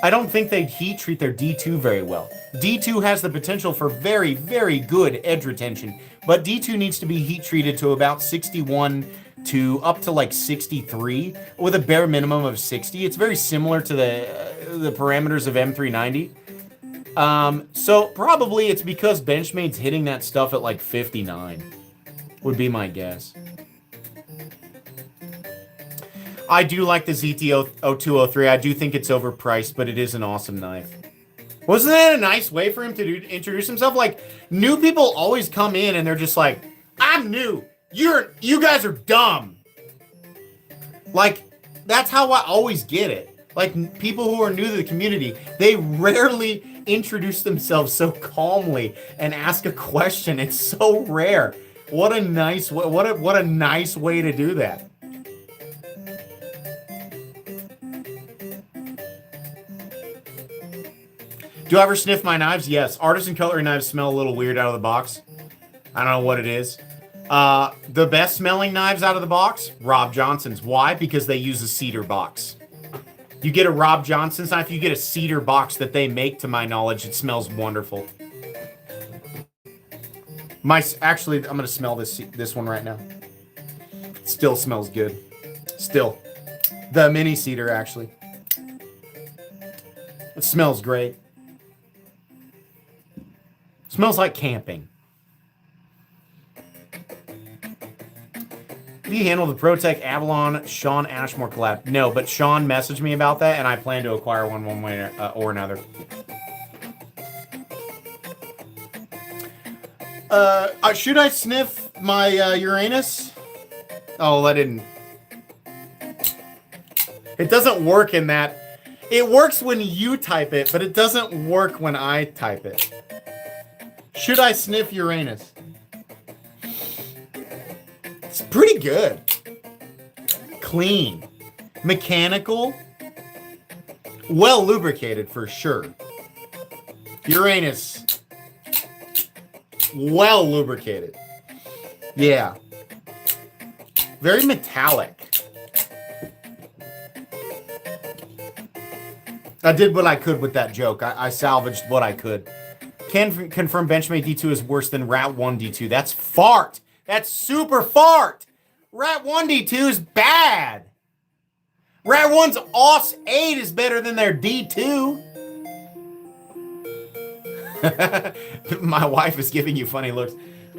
I don't think they heat treat their D2 very well. D2 has the potential for very, very good edge retention, but D2 needs to be heat treated to about 61 to up to like 63 with a bare minimum of 60. It's very similar to the parameters of M390. So probably it's because Benchmade's hitting that stuff at like 59 would be my guess. I do like the ZT-0203. I do think it's overpriced, but it is an awesome knife. Wasn't that a nice way for him to introduce himself? Like, new people always come in and they're just like, I'm new. You guys are dumb. Like, that's how I always get it. Like, people who are new to the community, they rarely introduce themselves so calmly and ask a question. It's so rare. What a nice way to do that. Do I ever sniff my knives? Yes. Artisan cutlery knives smell a little weird out of the box. I don't know what it is. The best smelling knives out of the box? Rob Johnson's. Why? Because they use a cedar box. You get a Rob Johnson's knife, you get a cedar box that they make, to my knowledge. It smells wonderful. Actually, I'm going to smell this one right now. It still smells good. Still. The mini cedar, actually. It smells great. Smells like camping. Did you handle the ProTech Avalon Sean Ashmore collab? No, but Sean messaged me about that, and I plan to acquire one way or another. Should I sniff my Uranus? Oh, I didn't. It doesn't work in that. It works when you type it, but it doesn't work when I type it. Should I sniff Uranus? It's pretty good. Clean. Mechanical. Well lubricated for sure. Uranus. Well lubricated. Yeah. Very metallic. I did what I could with that joke. I salvaged what I could. Can confirm Benchmade D2 is worse than Rat 1 D2. That's fart. That's super fart. Rat 1 D2 is bad. Rat 1's OS 8 is better than their D2. My wife is giving you funny looks.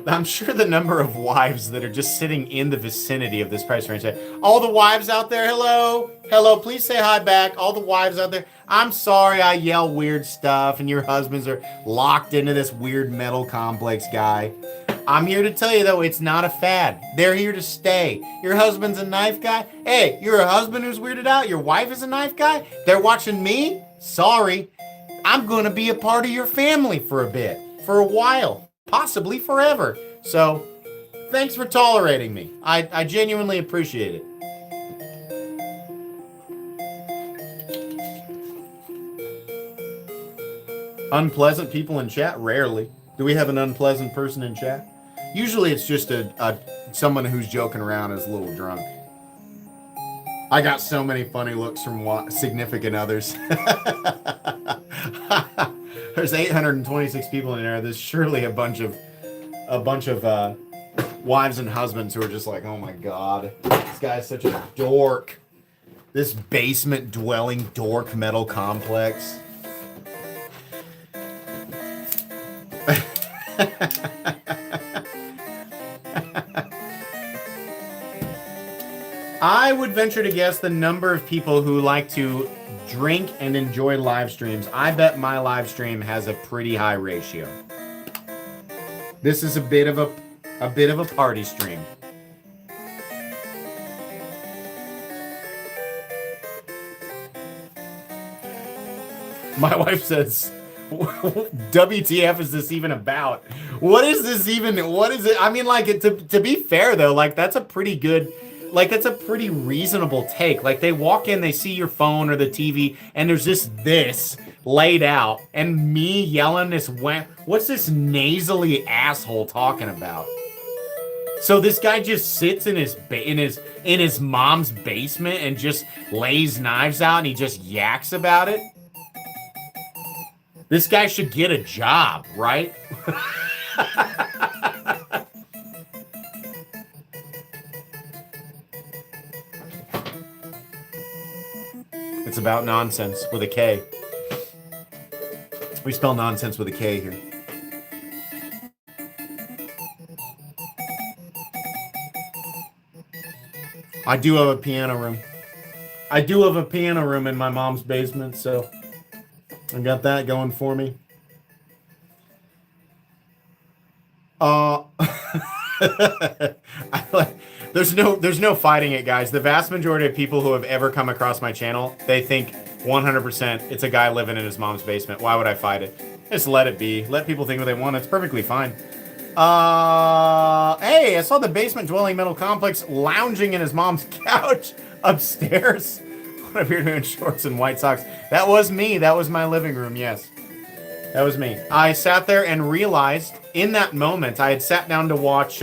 I'm sure the number of wives that are just sitting in the vicinity of this price range. All the wives out there, hello. Hello, please say hi back. All the wives out there. I'm sorry I yell weird stuff and your husbands are locked into this weird metal complex guy. I'm here to tell you, though, it's not a fad. They're here to stay. Your husband's a knife guy? Hey, you're a husband who's weirded out? Your wife is a knife guy? They're watching me? Sorry. I'm going to be a part of your family for a bit. For a while. Possibly forever. So, thanks for tolerating me. I genuinely appreciate it. Unpleasant people in chat? Rarely. Do we have an unpleasant person in chat? Usually it's just someone who's joking around is a little drunk. I got so many funny looks from significant others. There's 826 people in there. There's surely a bunch of wives and husbands who are just like, oh my god, this guy's such a dork. This basement dwelling dork metal complex. I would venture to guess the number of people who like to drink and enjoy live streams. I bet my live stream has a pretty high ratio. This is a bit of a party stream. My wife says, WTF is this even about? What is this even? What is it? I mean, like, to be fair, though, like, that's a pretty good, like, that's a pretty reasonable take. Like, they walk in, they see your phone or the TV, and there's just this laid out, and me yelling this, what's this nasally asshole talking about? So this guy just sits in his mom's basement and just lays knives out, and he just yaks about it. This guy should get a job, right? It's about nonsense with a K. We spell nonsense with a K here. I do have a piano room. I do have a piano room in my mom's basement, so I got that going for me. There's no fighting it, guys. The vast majority of people who have ever come across my channel, they think 100% it's a guy living in his mom's basement. Why would I fight it? Just let it be. Let people think what they want. It's perfectly fine. Hey, I saw the basement dwelling metal complex lounging in his mom's couch upstairs. What appeared to be in shorts and white socks. That was me. That was my living room. Yes. That was me. I sat there and realized in that moment I had sat down to watch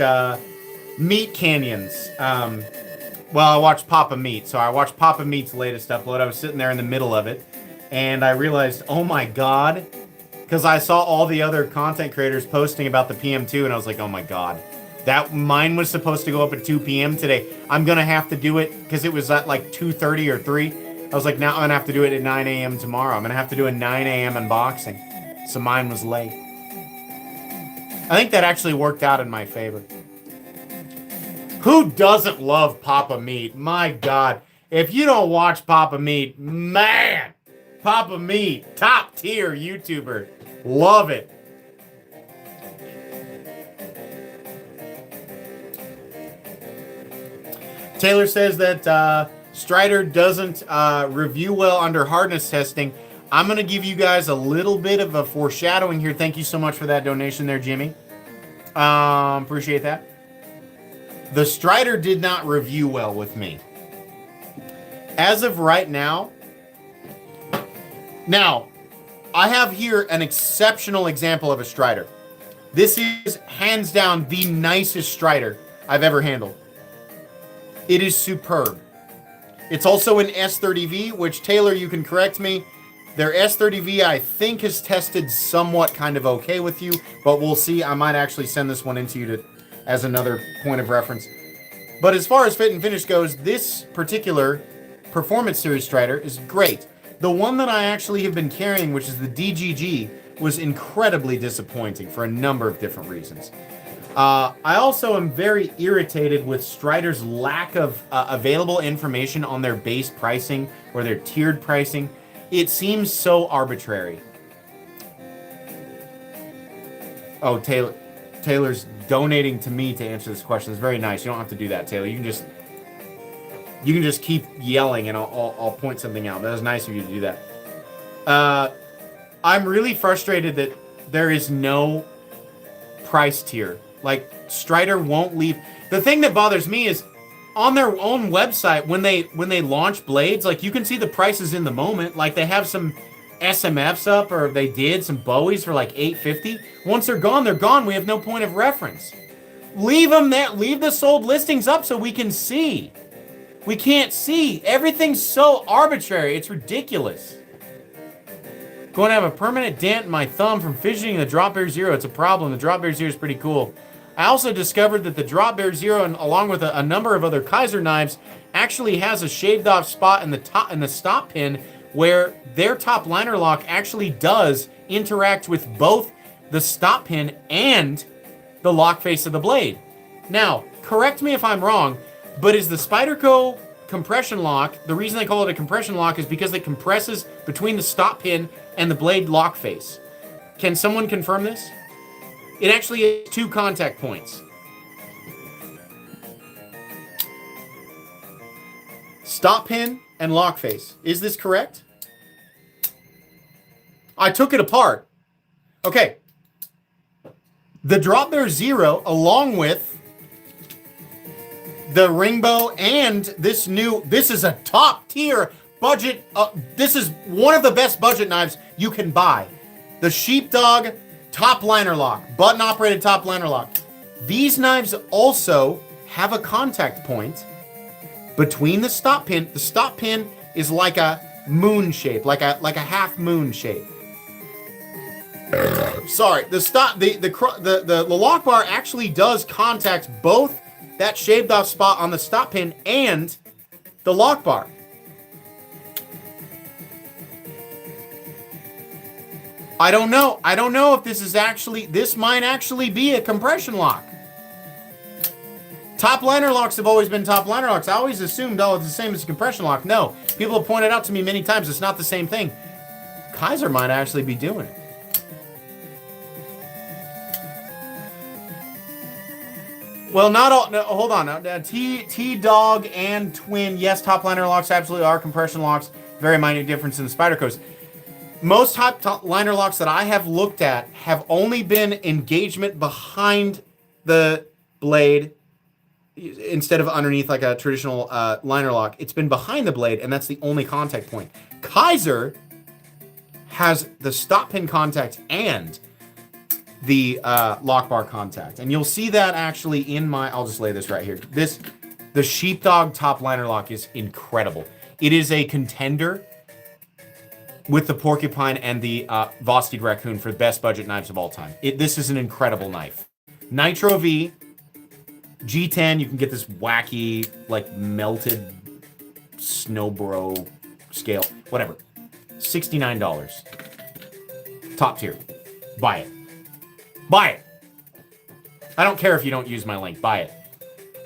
Meat Canyons. Well, I watched Papa Meat. So I watched Papa Meat's latest upload. I was sitting there in the middle of it. And I realized, oh my God. Because I saw all the other content creators posting about the PM2. And I was like, oh my God. That mine was supposed to go up at 2 p.m. today. I'm going to have to do it because it was at like 2:30 or 3. I was like, now I'm going to have to do it at 9 a.m. tomorrow. I'm going to have to do a 9 a.m. unboxing. So mine was late. I think that actually worked out in my favor. Who doesn't love Papa Meat? My God. If you don't watch Papa Meat, man, Papa Meat, top tier YouTuber. Love it. Taylor says that Strider doesn't review well under hardness testing. I'm going to give you guys a little bit of a foreshadowing here. Thank you so much for that donation there, Jimmy. Appreciate that. The Strider did not review well with me. As of right now, I have here an exceptional example of a Strider. This is hands down the nicest Strider I've ever handled. It is superb. It's also an S30V, which, Taylor, you can correct me. Their S30V, I think, has tested somewhat kind of okay with you, but we'll see. I might actually send this one into you as another point of reference. But as far as fit and finish goes, this particular Performance Series Strider is great. The one that I actually have been carrying, which is the DGG, was incredibly disappointing for a number of different reasons. I also am very irritated with Strider's lack of available information on their base pricing or their tiered pricing. It seems so arbitrary. Oh, Taylor's donating to me to answer this question. It's very nice. You don't have to do that, Taylor. You can just keep yelling and I'll point something out. That was nice of you to do that. I'm really frustrated that there is no price tier. Like, Strider won't leave. The thing that bothers me is on their own website, when they launch blades, like, you can see the prices in the moment. Like, they have some SMFs up, or they did some Bowies for like $850. Once they're gone, they're gone. We have no point of reference. Leave them there. Leave the sold listings up so we can see. We can't see. Everything's so arbitrary. It's ridiculous. Going to have a permanent dent in my thumb from fidgeting the Drop Bear Zero. It's a problem. The Drop Bear Zero is pretty cool. I also discovered that the Drop Bear Zero, and along with a number of other Kaiser knives, actually has a shaved off spot in the stop pin where their top liner lock actually does interact with both the stop pin and the lock face of the blade. Now, correct me if I'm wrong, but is the Spyderco compression lock, the reason they call it a compression lock is because it compresses between the stop pin and the blade lock face. Can someone confirm this? It actually has 2 contact points. Stop pin and lock face. Is this correct? I took it apart. Okay. The Drop Bear Zero, along with the Ringbow and this is a top tier budget. This is one of the best budget knives you can buy. The Sheepdog top liner lock, button operated top liner lock. These knives also have a contact point between the stop pin. The stop pin is like a moon shape, like a half moon shape. Sorry, the lock bar actually does contact both that shaved off spot on the stop pin and the lock bar. I don't know if this might actually be a compression lock. Top liner locks have always been top liner locks. I always assumed, it's the same as a compression lock. No, people have pointed out to me many times it's not the same thing. Kaiser might actually be doing it. Well, not all. No, hold on. T-Dog and Twin. Yes, top liner locks absolutely are compression locks. Very minute difference in the Spydercos. Most top liner locks that I have looked at have only been engagement behind the blade instead of underneath like a traditional liner lock. It's been behind the blade, and that's the only contact point. Kaiser has the stop pin contact and the lock bar contact. And you'll see that actually in my, I'll just lay this right here. The Sheepdog top liner lock is incredible. It is a contender with the Porcupine and the Vosteed Raccoon for the best budget knives of all time. This is an incredible knife. Nitro V, G10, you can get this wacky, like, melted Snowbro scale. Whatever. $69. Top tier. Buy it. Buy it. I don't care if you don't use my link. Buy it.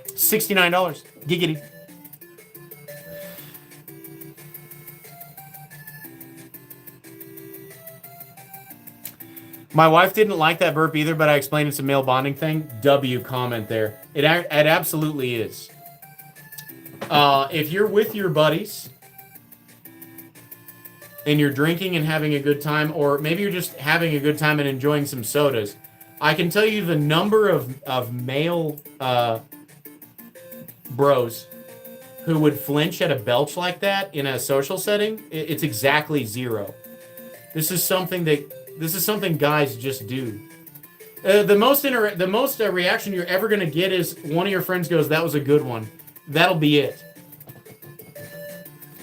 $69. Giggity. My wife didn't like that burp either, but I explained it's a male bonding thing. W comment there. It absolutely is. If you're with your buddies and you're drinking and having a good time, or maybe you're just having a good time and enjoying some sodas, I can tell you the number of male bros who would flinch at a belch like that in a social setting. It's exactly 0. This is something guys just do. The most reaction you're ever going to get is one of your friends goes, "That was a good one." That'll be it.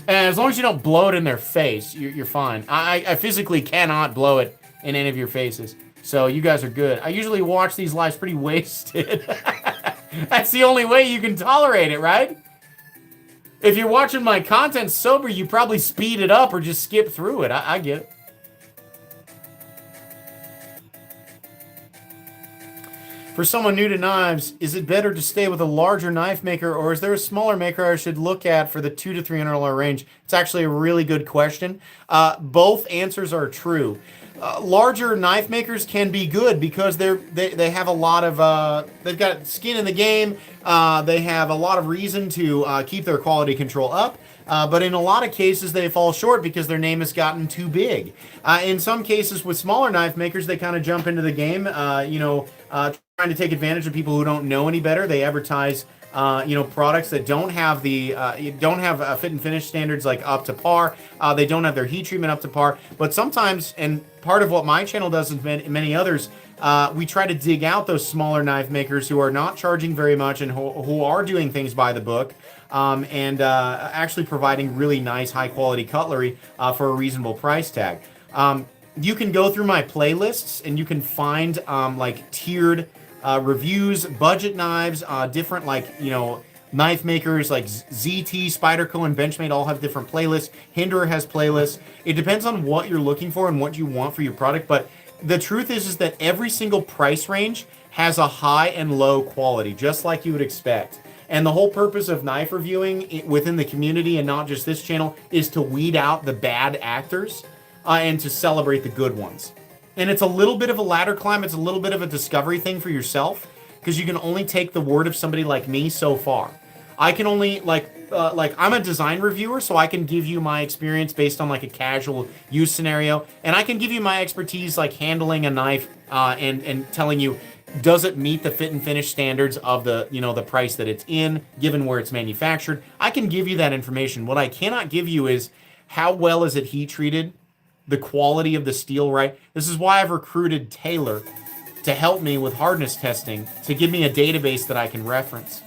And as long as you don't blow it in their face, you're fine. I physically cannot blow it in any of your faces. So you guys are good. I usually watch these lives pretty wasted. That's the only way you can tolerate it, right? If you're watching my content sober, you probably speed it up or just skip through it. I get it. For someone new to knives, is it better to stay with a larger knife maker, or is there a smaller maker I should look at for the $200 to $300 range? It's actually a really good question. Both answers are true. Larger knife makers can be good because they have a lot of they've got skin in the game. They have a lot of reason to keep their quality control up. But in a lot of cases, they fall short because their name has gotten too big. In some cases, with smaller knife makers, they kind of jump into the game, trying to take advantage of people who don't know any better. They advertise, products that don't have fit and finish standards like up to par. They don't have their heat treatment up to par. But sometimes, and part of what my channel does and many others, we try to dig out those smaller knife makers who are not charging very much and who are doing things by the book. And actually providing really nice, high-quality cutlery for a reasonable price tag. You can go through my playlists, and you can find tiered reviews, budget knives, different knife makers like ZT, Spyderco, and Benchmade all have different playlists. Hinderer has playlists. It depends on what you're looking for and what you want for your product, but the truth is that every single price range has a high and low quality, just like you would expect. And the whole purpose of knife reviewing within the community, and not just this channel, is to weed out the bad actors and to celebrate the good ones. And it's a little bit of a ladder climb. It's a little bit of a discovery thing for yourself, because you can only take the word of somebody like me so far. I can only, like I'm a design reviewer, so I can give you my experience based on like a casual use scenario, and I can give you my expertise like handling a knife and telling you, does it meet the fit and finish standards of the, you know, the price that it's in, given where it's manufactured. I can give you that information. What I cannot give you is how well is it heat treated, the quality of the steel, right? This is why I've recruited Taylor to help me with hardness testing, to give me a database that I can reference.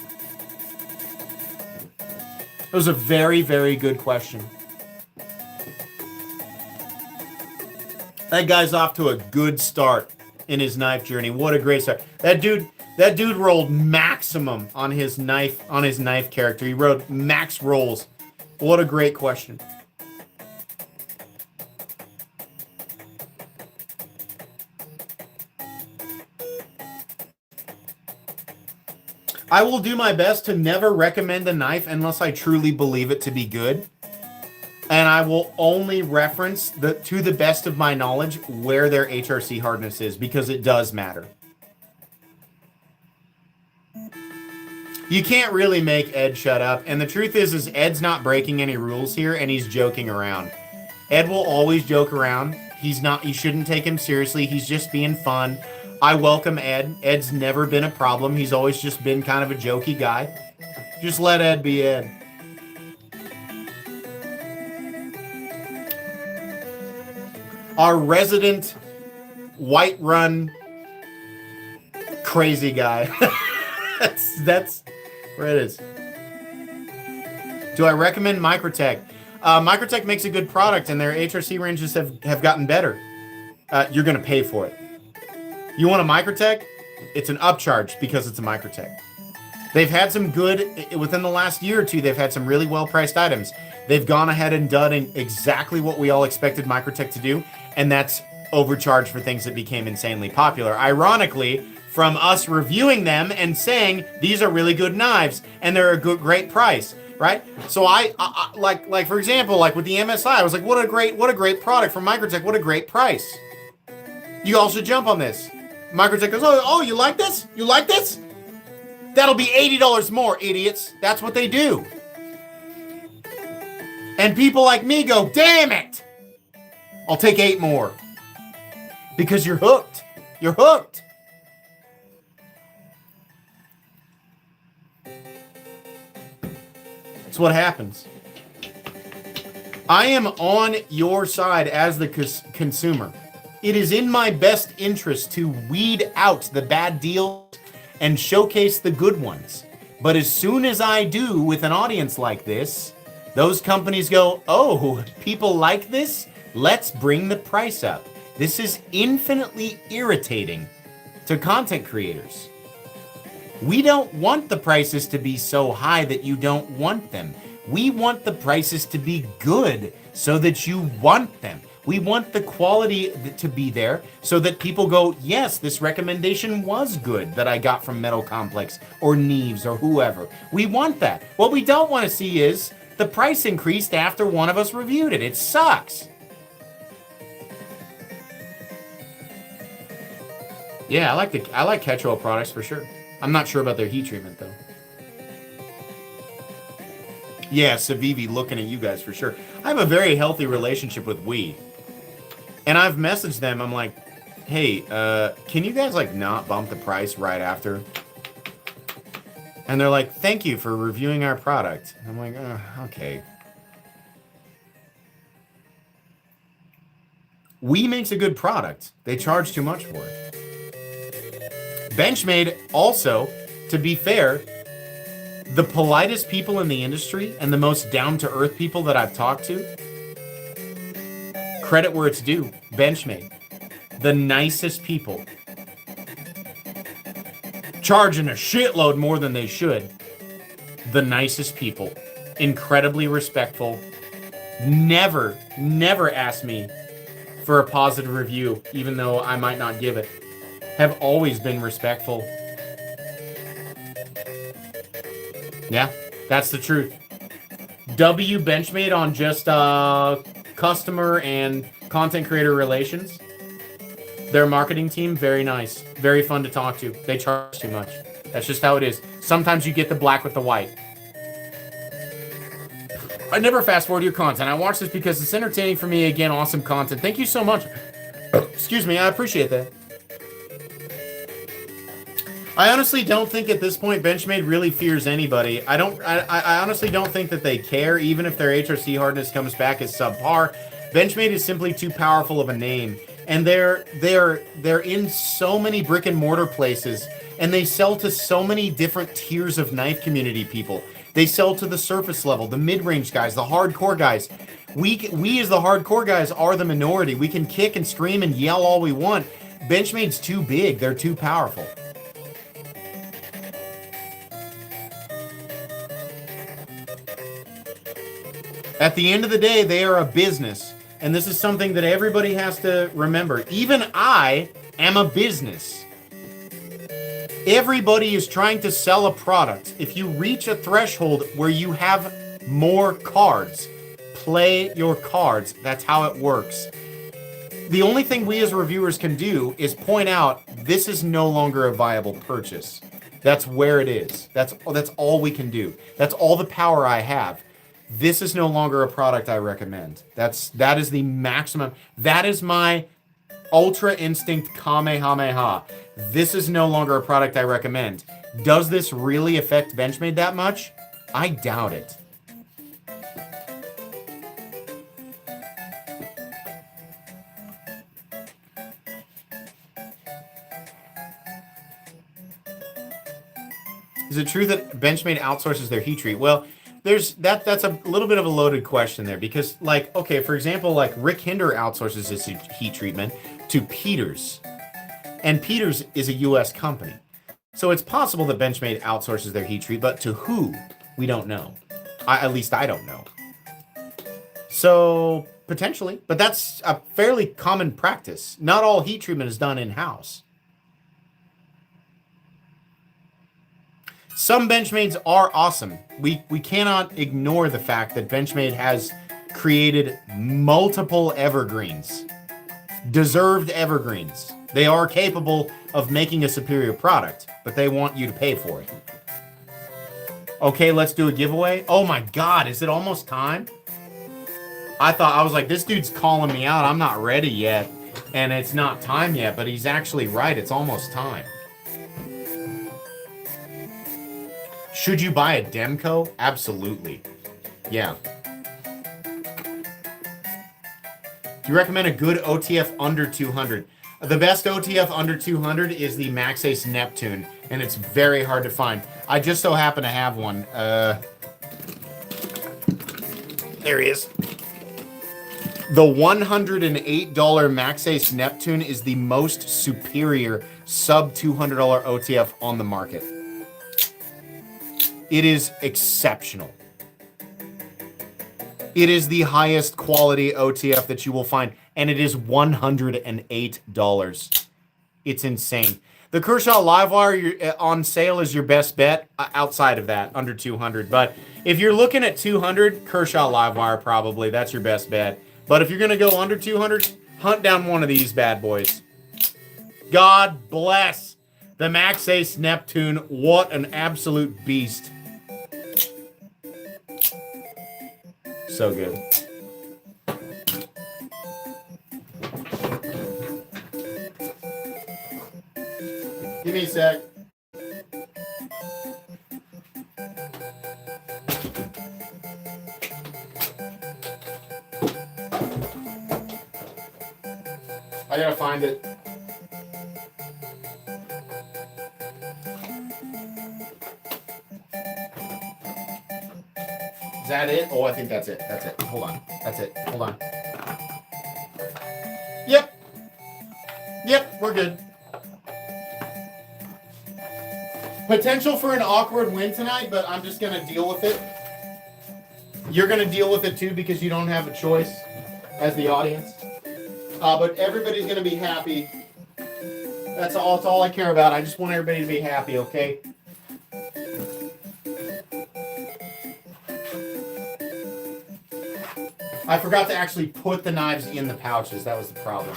It was a very, very good question. That guy's off to a good start in his knife journey. What a great start. That dude rolled maximum on his knife character. He rode max rolls. What a great question. I will do my best to never recommend a knife unless I truly believe it to be good. And I will only reference, to the best of my knowledge, where their HRC hardness is, because it does matter. You can't really make Ed shut up. And the truth is Ed's not breaking any rules here, and he's joking around. Ed will always joke around. You shouldn't take him seriously. He's just being fun. I welcome Ed. Ed's never been a problem. He's always just been kind of a jokey guy. Just let Ed be Ed. Our resident White Run crazy guy. that's where it is. Do I recommend Microtech? Microtech makes a good product, and their HRC ranges have gotten better. You're going to pay for it. You want a Microtech? It's an upcharge because it's a Microtech. They've had some good, within the last year or two, they've had some really well-priced items. They've gone ahead and done exactly what we all expected Microtech to do, and that's overcharge for things that became insanely popular. Ironically, from us reviewing them and saying, these are really good knives, and they're a great price, right? So I like for example, like with the MSI, I was like, what a great product from Microtech, what a great price. You all should jump on this. Microtech goes, oh, you like this? You like this? That'll be $80 more, idiots. That's what they do. And people like me go, damn it! I'll take 8 more. Because you're hooked. You're hooked. That's what happens. I am on your side as the consumer. It is in my best interest to weed out the bad deals and showcase the good ones. But as soon as I do with an audience like this, those companies go, oh, people like this? Let's bring the price up. This is infinitely irritating to content creators. We don't want the prices to be so high that you don't want them. We want the prices to be good so that you want them. We want the quality to be there so that people go, yes, this recommendation was good that I got from Metal Complex or Neves or whoever. We want that. What we don't want to see is the price increased after one of us reviewed it. It sucks. Yeah, I like catch-all products for sure. I'm not sure about their heat treatment though. Yeah, Savivi looking at you guys for sure. I have a very healthy relationship with Wii. And I've messaged them, I'm like, hey, can you guys like not bump the price right after? And they're like, thank you for reviewing our product. And I'm like, okay. Wii makes a good product. They charge too much for it. Benchmade also, to be fair, the politest people in the industry and the most down-to-earth people that I've talked to, credit where it's due, Benchmade. The nicest people. Charging a shitload more than they should. The nicest people. Incredibly respectful. Never asked me for a positive review, even though I might not give it. Have always been respectful. Yeah, that's the truth. W Benchmade on just customer and content creator relations. Their marketing team, very nice. Very fun to talk to. They charge too much. That's just how it is. Sometimes you get the black with the white. I never fast forward your content. I watch this because it's entertaining for me. Again, awesome content. Thank you so much. Excuse me, I appreciate that. I honestly don't think at this point Benchmade really fears anybody. I honestly don't think that they care, even if their HRC hardness comes back as subpar. Benchmade is simply too powerful of a name. And they're in so many brick and mortar places, and they sell to so many different tiers of knife community people. They sell to the surface level, the mid-range guys, the hardcore guys. We as the hardcore guys are the minority. We can kick and scream and yell all we want. Benchmade's too big. They're too powerful. At the end of the day, they are a business. And this is something that everybody has to remember. Even I am a business. Everybody is trying to sell a product. If you reach a threshold where you have more cards, play your cards. That's how it works. The only thing we as reviewers can do is point out this is no longer a viable purchase. That's where it is. That's all we can do. That's all the power I have. This is no longer a product I recommend. That is the maximum. That is my Ultra Instinct Kamehameha. This is no longer a product I recommend. Does this really affect Benchmade that much? I doubt it. Is it true that Benchmade outsources their heat treat? Well, that's a little bit of a loaded question there, because, like, okay, for example, like Rick Hinder outsources his heat treatment to Peters, and Peters is a U.S. company, so it's possible that Benchmade outsources their heat treat, but to who, we don't know. At least I don't know. So potentially, but that's a fairly common practice. Not all heat treatment is done in-house. Some Benchmades are awesome. We cannot ignore the fact that Benchmade has created multiple evergreens. Deserved evergreens. They are capable of making a superior product, but they want you to pay for it. Okay, let's do a giveaway. Oh my God, is it almost time? I was like, this dude's calling me out. I'm not ready yet, and it's not time yet, but he's actually right. It's almost time. Should you buy a Demco? Absolutely. Yeah. Do you recommend a good OTF under 200? The best OTF under 200 is the Max Ace Neptune, and it's very hard to find. I just so happen to have one. There he is. The $108 Max Ace Neptune is the most superior sub $200 OTF on the market. It is exceptional. It is the highest quality OTF that you will find, and it is $108. It's insane. The Kershaw Livewire on sale is your best bet outside of that, under 200. But if you're looking at 200, Kershaw Livewire probably. That's your best bet. But if you're going to go under 200, hunt down one of these bad boys. God bless the Max Ace Neptune. What an absolute beast. So good. Give me a sec. I gotta find it. Is that it? Oh, I think that's it. That's it. Hold on. That's it. Hold on. Yep. Yep, we're good. Potential for an awkward win tonight, but I'm just going to deal with it. You're going to deal with it too because you don't have a choice as the audience. But everybody's going to be happy. That's all I care about. I just want everybody to be happy, okay? I forgot to actually put the knives in the pouches. That was the problem.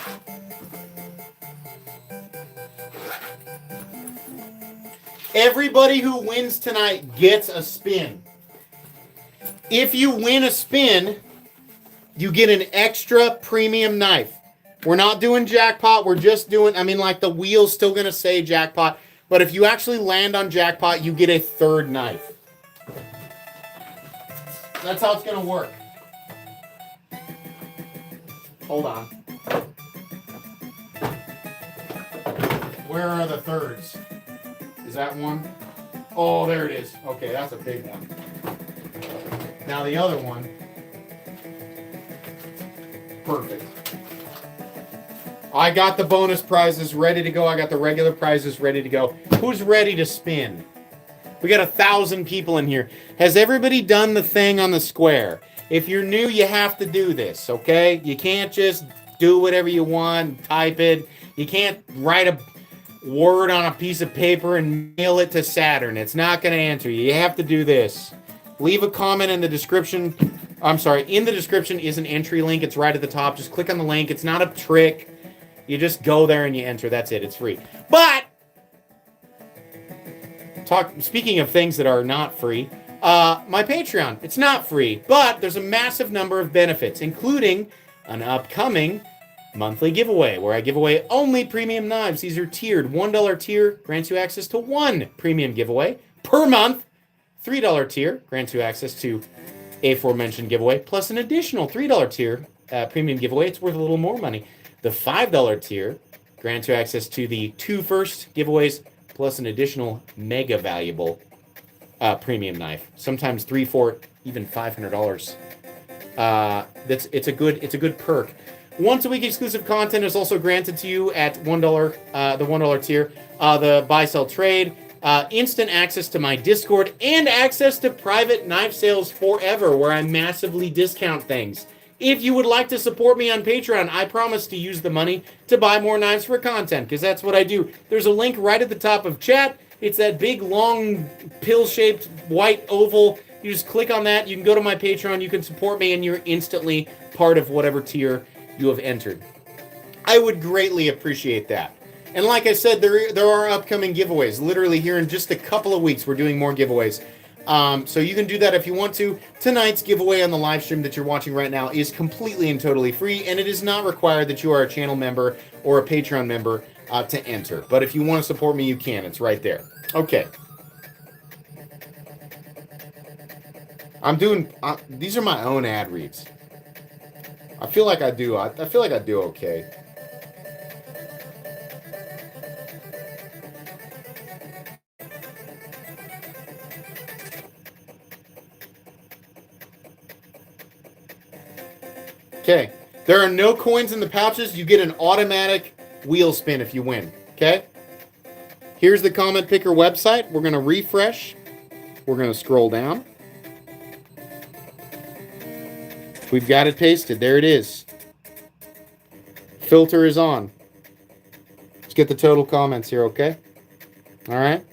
Everybody who wins tonight gets a spin. If you win a spin, you get an extra premium knife. We're not doing jackpot. We're just doing, I mean, like the wheel's still going to say jackpot. But if you actually land on jackpot, you get a third knife. That's how it's going to work. Hold on. Where are the thirds? Is that one? Oh, there it is. Okay, that's a big one. Now the other one. Perfect. I got the bonus prizes ready to go. I got the regular prizes ready to go. Who's ready to spin? We got 1,000 people in here. Has everybody done the thing on the square? If you're new, you have to do this, okay? You can't just do whatever you want, type it. You can't write a word on a piece of paper and mail it to Saturn. It's not going to answer you. You have to do this. Leave a comment in the description. I'm sorry, in the description is an entry link. It's right at the top. Just click on the link. It's not a trick. You just go there and you enter. That's it. It's free. But speaking of things that are not free, my Patreon. It's not free, but there's a massive number of benefits, including an upcoming monthly giveaway where I give away only premium knives. These are tiered. $1 tier grants you access to one premium giveaway per month. $3 tier grants you access to aforementioned giveaway plus an additional $3 tier premium giveaway. It's worth a little more money. The $5 tier grants you access to the 2 first giveaways plus an additional mega valuable premium knife. Sometimes $300, $400, even $500. It's a good perk. Once a week exclusive content is also granted to you at $1, the $1 tier. The buy sell trade, instant access to my Discord, and access to private knife sales forever, where I massively discount things. If you would like to support me on Patreon, I promise to use the money to buy more knives for content, because that's what I do. There's a link right at the top of chat. It's that big, long, pill-shaped white oval. You just click on that. You can go to my Patreon. You can support me, and you're instantly part of whatever tier you have entered. I would greatly appreciate that. And like I said, there are upcoming giveaways. Literally here in just a couple of weeks, we're doing more giveaways. So you can do that if you want to. Tonight's giveaway on the live stream that you're watching right now is completely and totally free, and it is not required that you are a channel member or a Patreon member to enter. But if you want to support me, you can. It's right there. Okay. I'm doing... these are my own ad reads. I feel like I do. I feel like I do okay. Okay. There are no coins in the pouches. You get an automatic wheel spin if you win. Okay? Here's the comment picker website. We're going to refresh. We're going to scroll down. We've got it pasted. There it is. Filter is on. Let's get the total comments here, okay? All right.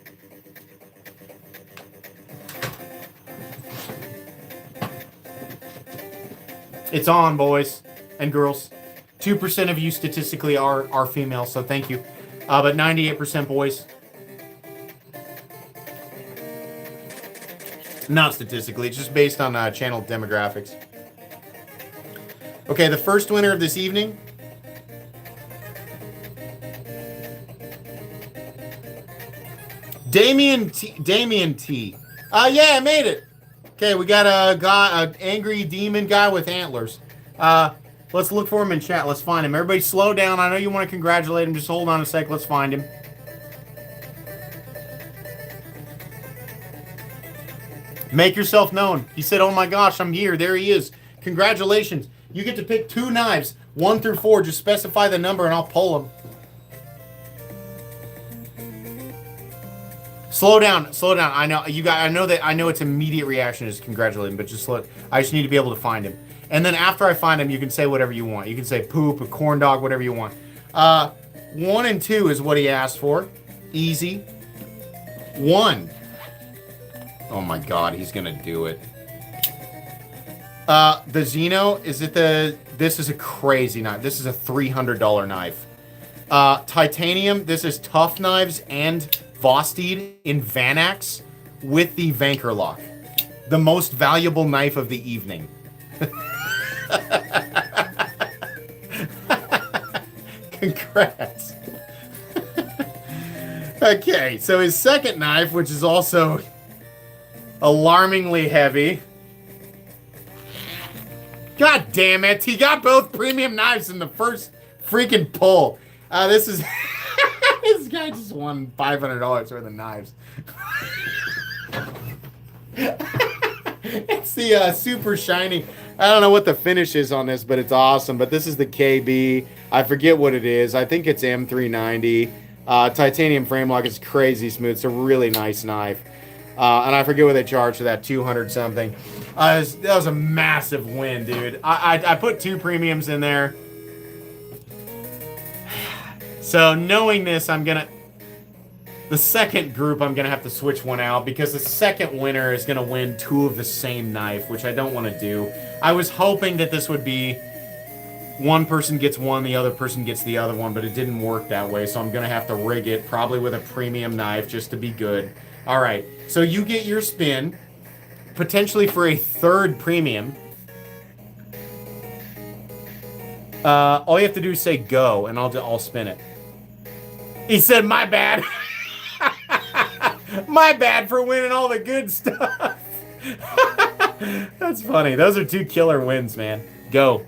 It's on, boys and girls. 2% of you statistically are female, so thank you. But 98% boys. Not statistically, it's just based on channel demographics. Okay, the first winner of this evening. Damien T. Yeah, I made it. Okay, we got a guy, an angry demon guy with antlers. Let's look for him in chat. Let's find him. Everybody slow down. I know you want to congratulate him. Just hold on a sec. Let's find him. Make yourself known. He said, oh my gosh, I'm here. There he is. Congratulations. You get to pick 2 knives, 1 through 4. Just specify the number and I'll pull them. Slow down. I know you got. I know its immediate reaction is congratulating, but just slow. I just need to be able to find him. And then after I find him, you can say whatever you want. You can say poop, a corn dog, whatever you want. 1 and 2 is what he asked for. Easy. 1. Oh my God, he's gonna do it. The Xeno, is it the... This is a crazy knife. This is a $300 knife. Titanium, this is Tough Knives and Vosteed in Vanax with the Vankerlock. The most valuable knife of the evening. Congrats. Okay, so his second knife, which is also alarmingly heavy. God damn it, he got both premium knives in the first freaking pull. This is... This guy just won $500 worth of knives. It's the super shiny. I don't know what the finish is on this, but it's awesome. But this is the KB. I forget what it is. I think it's M390. Titanium frame lock is crazy smooth. It's a really nice knife. And I forget what they charge for that, 200 something. That was a massive win, dude. I put 2 premiums in there. So knowing this, the second group, I'm going to have to switch one out because the second winner is going to win 2 of the same knife, which I don't want to do. I was hoping that this would be one person gets one, the other person gets the other one, but it didn't work that way, so I'm going to have to rig it, probably with a premium knife, just to be good. All right, so you get your spin, potentially for a third premium. All you have to do is say go, and I'll spin it. He said, my bad. My bad for winning all the good stuff. That's funny. Those are 2 killer wins, man. Go.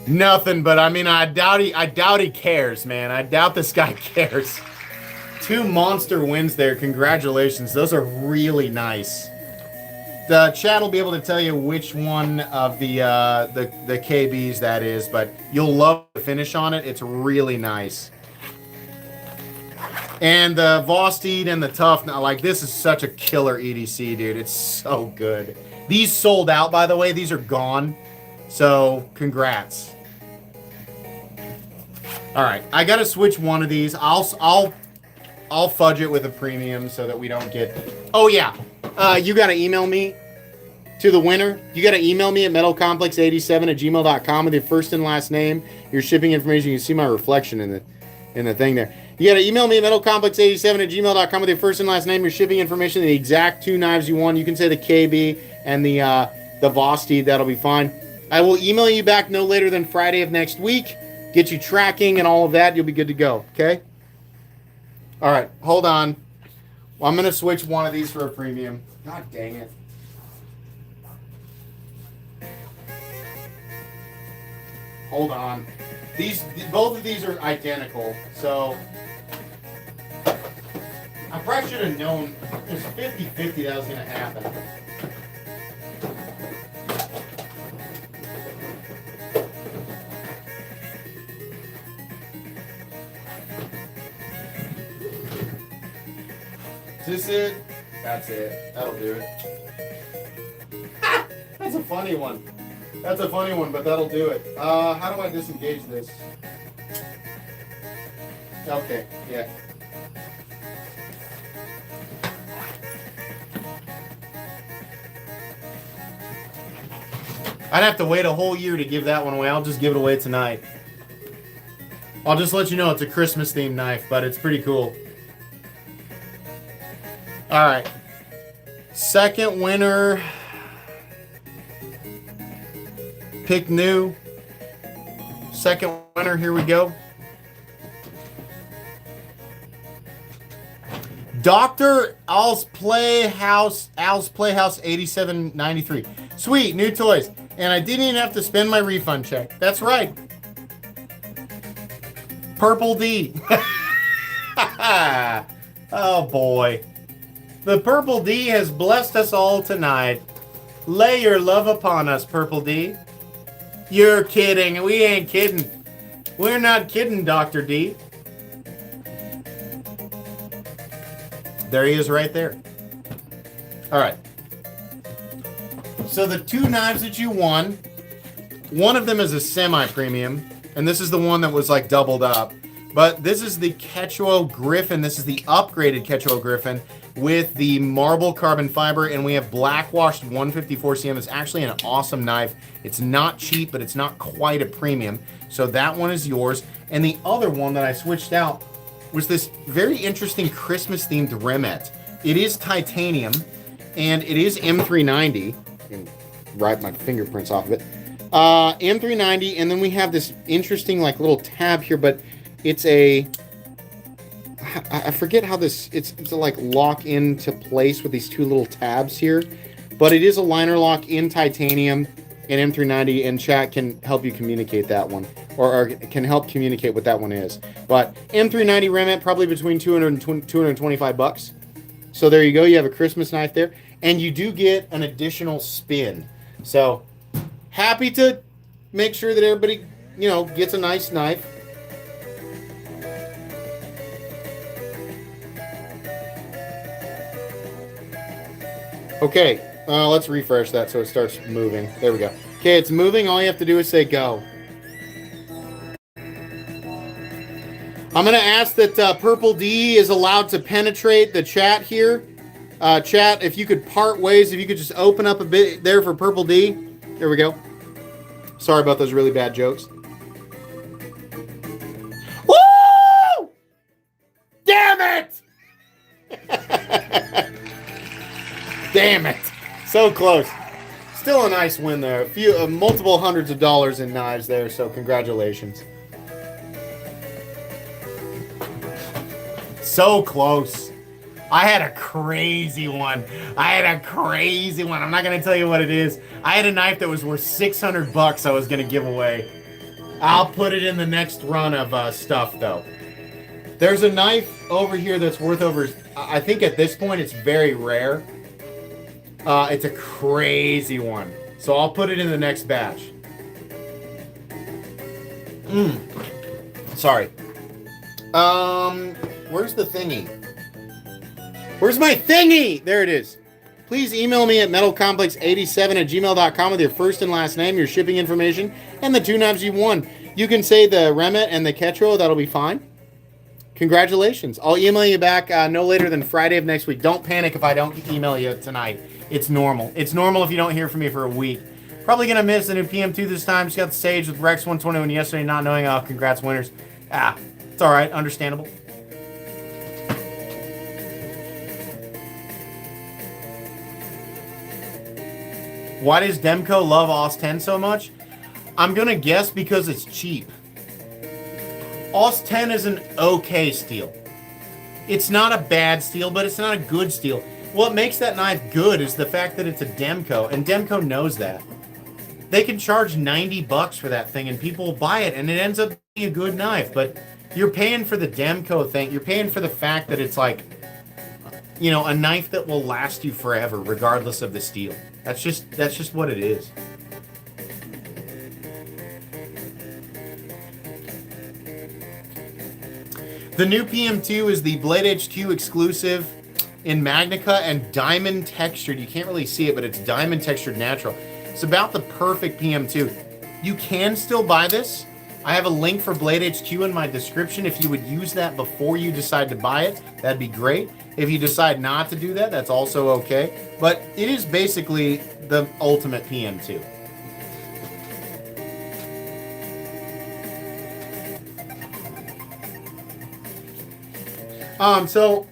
Nothing, but I mean, I doubt he cares, man. I doubt this guy cares. 2 monster wins there. Congratulations. Those are really nice. The chat will be able to tell you which one of the KBs that is, but you'll love the finish on it. It's really nice. And the Vosteed and the Tough, like, this is such a killer EDC, dude. It's so good. These sold out, by the way. These are gone. So, congrats. All right, I gotta switch one of these. I'll fudge it with a premium so that we don't get... Oh, yeah. You got to email me to the winner. You got to email me at metalcomplex87@gmail.com with your first and last name, your shipping information. You can see my reflection in the thing there. You got to email me at metalcomplex87@gmail.com with your first and last name, your shipping information, the exact 2 knives you won. You can say the KB and the Vosteed. That'll be fine. I will email you back no later than Friday of next week. Get you tracking and all of that. You'll be good to go. Okay? All right. Hold on. Well, I'm going to switch one of these for a premium. God dang it. Hold on. Both of these are identical, so I probably should have known it was 50-50 that was going to happen. Is this it? That's it. That'll do it. That's a funny one. That's a funny one, but that'll do it. How do I disengage this? Okay, yeah. I'd have to wait a whole year to give that one away. I'll just give it away tonight. I'll just let you know it's a Christmas-themed knife, but it's pretty cool. All right. Second winner. Pick new. Second winner, here we go. Dr. Al's Playhouse 8793. Sweet, new toys. And I didn't even have to spend my refund check. That's right. Purple D. Oh boy. The Purple D has blessed us all tonight. Lay your love upon us, Purple D. You're kidding. We ain't kidding. We're not kidding, Dr. D. There he is right there. All right. So the 2 knives that you won, one of them is a semi-premium, and this is the one that was like doubled up. But this is the Quechua Griffin. This is the upgraded Quechua Griffin. with the marble carbon fiber, and we have black washed 154 cm. It's actually an awesome knife. It's not cheap, but it's not quite a premium. So that one is yours. And the other one that I switched out was this very interesting Christmas themed Remet. It is titanium and it is M390. I can wipe my fingerprints off of it. M390, and then we have this interesting like little tab here, but it's a, I forget how this, it's a like lock into place with these two little tabs here, but it is a liner lock in titanium and M390, and chat can help you communicate that one, or can help communicate what that one is. But M390 Remet, probably between 200 and 225 bucks. So there you go, you have a Christmas knife there, and you do get an additional spin. So happy to make sure that everybody, you know, gets a nice knife. Okay, let's refresh that so it starts moving. There we go. Okay, it's moving. All you have to do is say go. I'm going to ask that Purple D is allowed to penetrate the chat here. Chat, if you could part ways, if you could just open up a bit there for Purple D. There we go. Sorry about those really bad jokes. Woo! Damn it! Damn it. So close. Still a nice win there. A few, multiple hundreds of dollars in knives there, so congratulations. So close. I had a crazy one. I'm not going to tell you what it is. I had a knife that was worth 600 bucks I was going to give away. I'll put it in the next run of stuff, though. There's a knife over here that's worth over, I think at this point it's very rare. It's a crazy one. So I'll put it in the next batch. Sorry. Where's the thingy? Where's my thingy? There it is. Please email me at metalcomplex87@gmail.com with your first and last name, your shipping information, and the two knives you won. You can say the Remet and the Ketro. That'll be fine. Congratulations. I'll email you back no later than Friday of next week. Don't panic if I don't email you tonight. It's normal. It's normal if you don't hear from me for a week. Probably going to miss the new PM2 this time. Just got the Sage with Rex 121 yesterday, not knowing, congrats winners. It's all right. Understandable. Why does Demco love OS 10 so much? I'm going to guess because it's cheap. OS 10 is an okay steel. It's not a bad steel, but it's not a good steel. What makes that knife good is the fact that it's a Demco, and Demco knows that. They can charge 90 bucks for that thing, and people will buy it, and it ends up being a good knife. But you're paying for the Demco thing. You're paying for the fact that it's like, you know, a knife that will last you forever, regardless of the steel. That's just what it is. The new PM2 is the Blade HQ exclusive in Magnica and diamond textured. You can't really see it, but it's diamond textured natural. It's about the perfect PM2. You can still buy this. I have a link for Blade HQ in my description. If you would use that before you decide to buy it, that'd be great. If you decide not to do that, that's also okay. But it is basically the ultimate PM2. So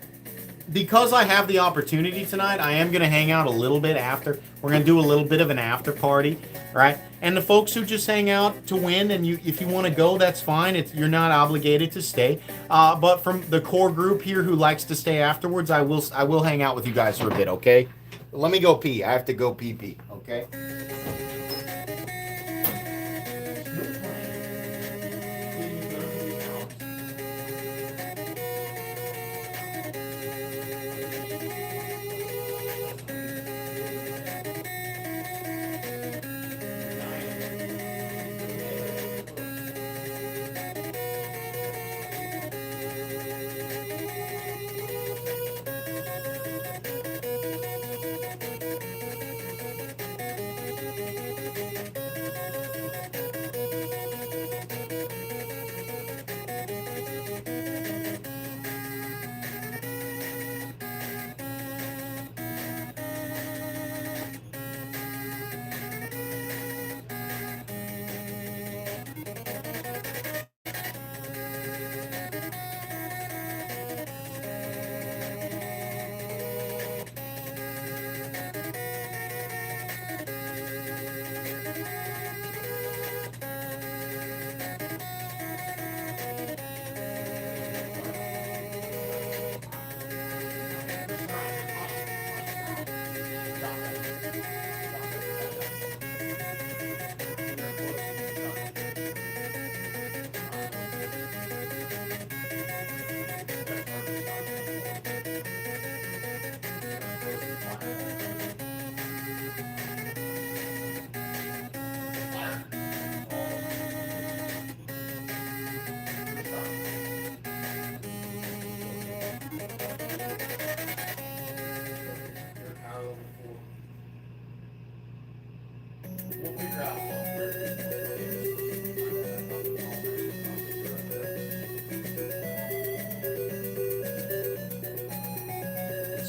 because I have the opportunity tonight, I am going to hang out a little bit after. We're going to do a little bit of an after party, right? And the folks who just hang out to win, and if you want to go, that's fine. You're not obligated to stay. But from the core group here who likes to stay afterwards, I will hang out with you guys for a bit, okay? Let me go pee. I have to go pee, okay?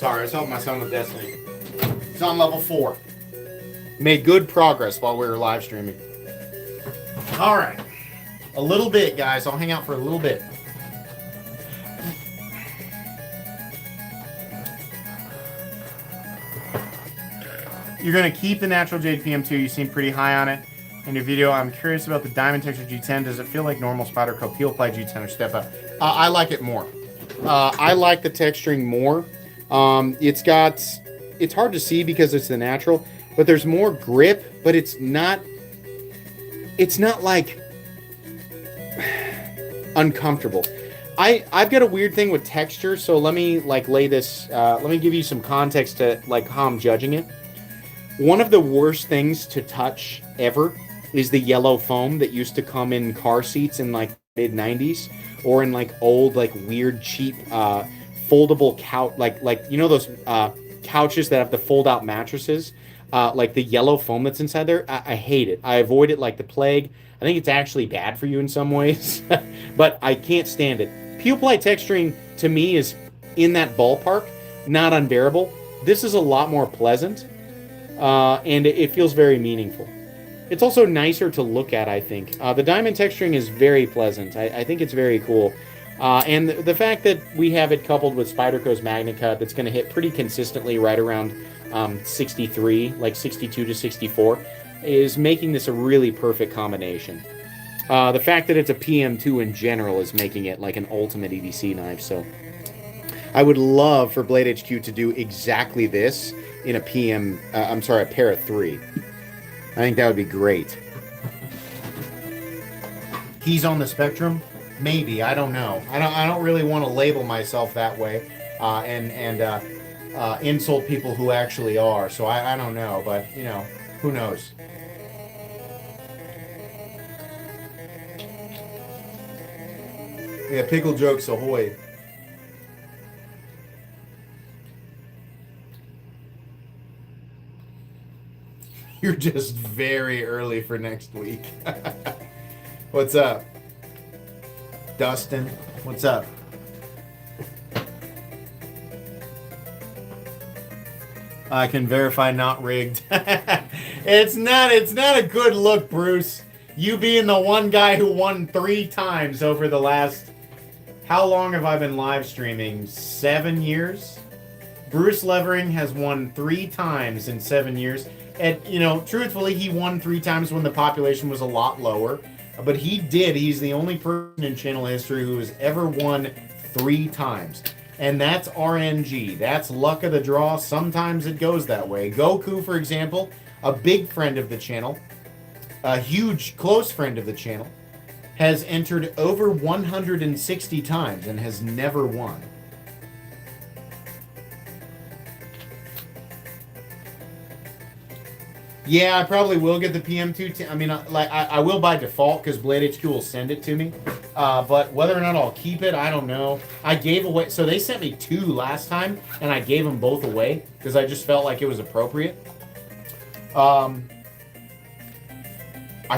Sorry, I was helping my son with Destiny. He's on level 4. Made good progress while we were live streaming. All right. A little bit, guys. I'll hang out for a little bit. You're going to keep the Natural Jade PM2. You seem pretty high on it. In your video, I'm curious about the Diamond Texture G10. Does it feel like normal Spyderco Peel Play G10 or Step Up? I like it more. I like the texturing more. It's hard to see because it's the natural, but there's more grip, but it's not like uncomfortable. I've got a weird thing with texture, so let me lay this, let me give you some context to how I'm judging it. One of the worst things to touch ever is the yellow foam that used to come in car seats in mid 90s, or in old weird cheap foldable couch, you know those couches that have the fold out mattresses, the yellow foam that's inside there. I hate it. I avoid it like the plague. I think it's actually bad for you in some ways, but I can't stand it. Peel Play texturing to me is in that ballpark, not unbearable. This is a lot more pleasant, and it feels very meaningful. It's also nicer to look at, I think. The diamond texturing is very pleasant. I think it's very cool. And the fact that we have it coupled with Spyderco's Magna Cut that's going to hit pretty consistently right around 63, 62 to 64, is making this a really perfect combination. The fact that it's a PM2 in general is making it an ultimate EDC knife. So I would love for Blade HQ to do exactly this in a a Para 3. I think that would be great. He's on the spectrum? Maybe. I don't know. I don't really want to label myself that way and insult people who actually are. So I don't know. But, who knows? Yeah, pickle jokes ahoy. You're just very early for next week. What's up? Dustin, what's up? I can verify not rigged. It's not a good look, Bruce. You being the one guy who won 3 times over the last... How long have I been live streaming? 7 years? Bruce Levering has won 3 times in 7 years. And, truthfully, he won 3 times when the population was a lot lower. But he did. He's the only person in channel history who has ever won 3 times. And that's RNG. That's luck of the draw. Sometimes it goes that way. Goku, for example, a big friend of the channel, a huge close friend of the channel, has entered over 160 times and has never won. Yeah, I probably will get the PM2. I will by default because Blade HQ will send it to me. But whether or not I'll keep it, I don't know. I gave away... So they sent me 2 last time, and I gave them both away because I just felt like it was appropriate. I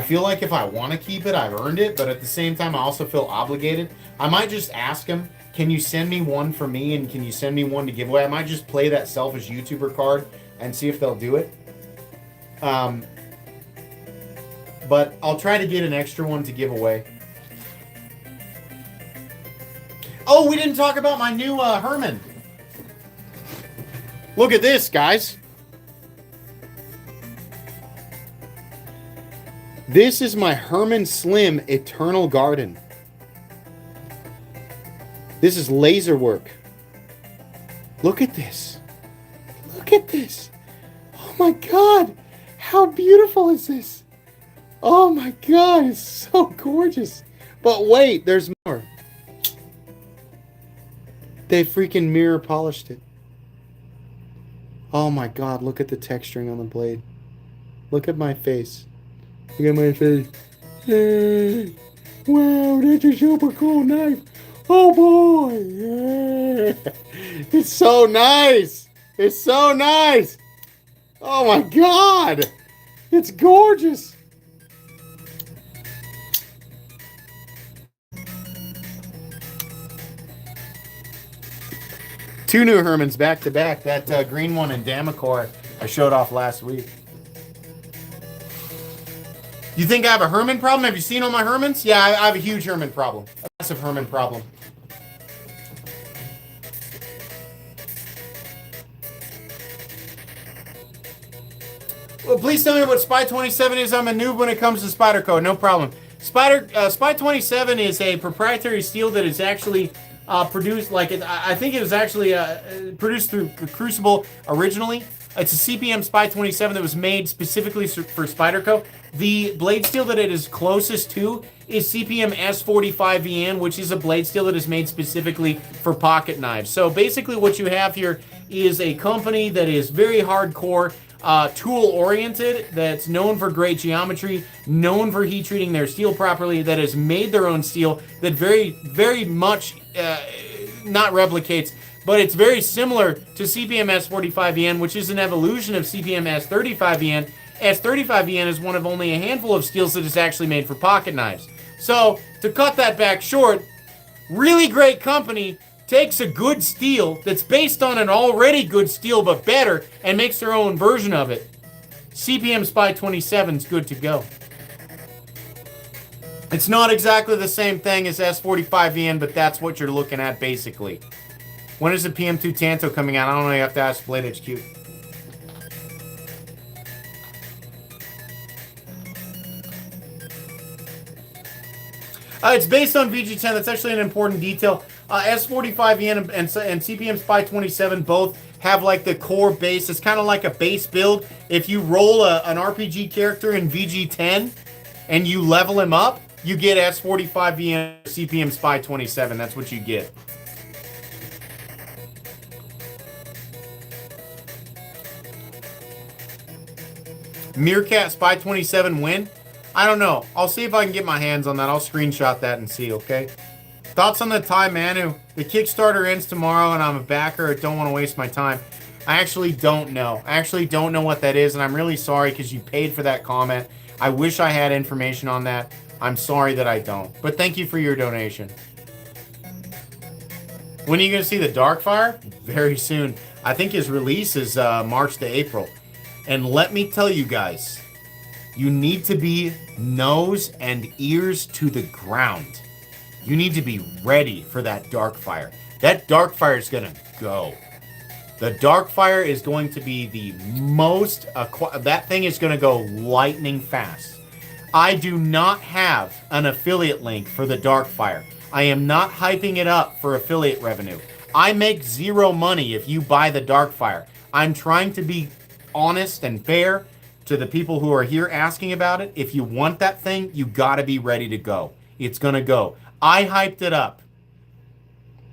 feel like if I want to keep it, I've earned it. But at the same time, I also feel obligated. I might just ask them, can you send me one for me and can you send me one to give away? I might just play that selfish YouTuber card and see if they'll do it. But I'll try to get an extra one to give away. Oh, we didn't talk about my new Herman. Look at this, guys. This is my Herman Slim Eternal Garden. This is laser work. Look at this. Look at this. Oh my God. How beautiful is this? Oh my God, it's so gorgeous. But wait, there's more. They freaking mirror polished it. Oh my God, look at the texturing on the blade. Look at my face. Look at my face. Yay. Wow, that's a super cool knife. Oh boy. Yeah. It's so nice. It's so nice. Oh my God. It's gorgeous. 2 new Hermans back to back. That green one in Damacor I showed off last week. You think I have a Herman problem? Have you seen all my Hermans? Yeah, I have a huge Herman problem. A massive Herman problem. Well, please tell me what Spy 27 is. I'm a noob when it comes to Spyderco. No problem. Spy 27 is a proprietary steel that is actually produced, I think it was actually produced through Crucible originally. It's a CPM Spy 27 that was made specifically for Spyderco. The blade steel that it is closest to is CPM S45VN, which is a blade steel that is made specifically for pocket knives. So basically what you have here is a company that is very hardcore, tool-oriented, that's known for great geometry, known for heat treating their steel properly, that has made their own steel, that very, very much not replicates, but it's very similar to CPM S45VN, which is an evolution of CPM S35VN. S35VN is one of only a handful of steels that is actually made for pocket knives. So, to cut that back short, really great company takes a good steel that's based on an already good steel but better and makes their own version of it. CPM Spy 27 is good to go. It's not exactly the same thing as S45VN, but that's what you're looking at basically. When is the PM2 Tanto coming out? I don't know, you have to ask Blade HQ. It's based on VG10. That's actually an important detail. S45VN and CPM Spy 27 both have like the core base. It's kind of like a base build. If you roll an RPG character in VG10 and you level him up, you get S45VN CPM Spy 27. That's what you get. Meerkat Spy 27 win? I don't know. I'll see if I can get my hands on that. I'll screenshot that and see, okay? Thoughts on the Thai Manu? The Kickstarter ends tomorrow and I'm a backer. I don't want to waste my time. I actually don't know. I actually don't know what that is, and I'm really sorry because you paid for that comment. I wish I had information on that. I'm sorry that I don't. But thank you for your donation. When are you going to see the Darkfire? Very soon. I think his release is March to April. And let me tell you guys, you need to be nose and ears to the ground. You need to be ready for that Darkfire. That Darkfire is going to go. The Darkfire is going to be the most... that thing is going to go lightning fast. I do not have an affiliate link for the Darkfire. I am not hyping it up for affiliate revenue. I make zero money if you buy the Darkfire. I'm trying to be honest and fair to the people who are here asking about it. If you want that thing, you got to be ready to go. It's going to go. I hyped it up,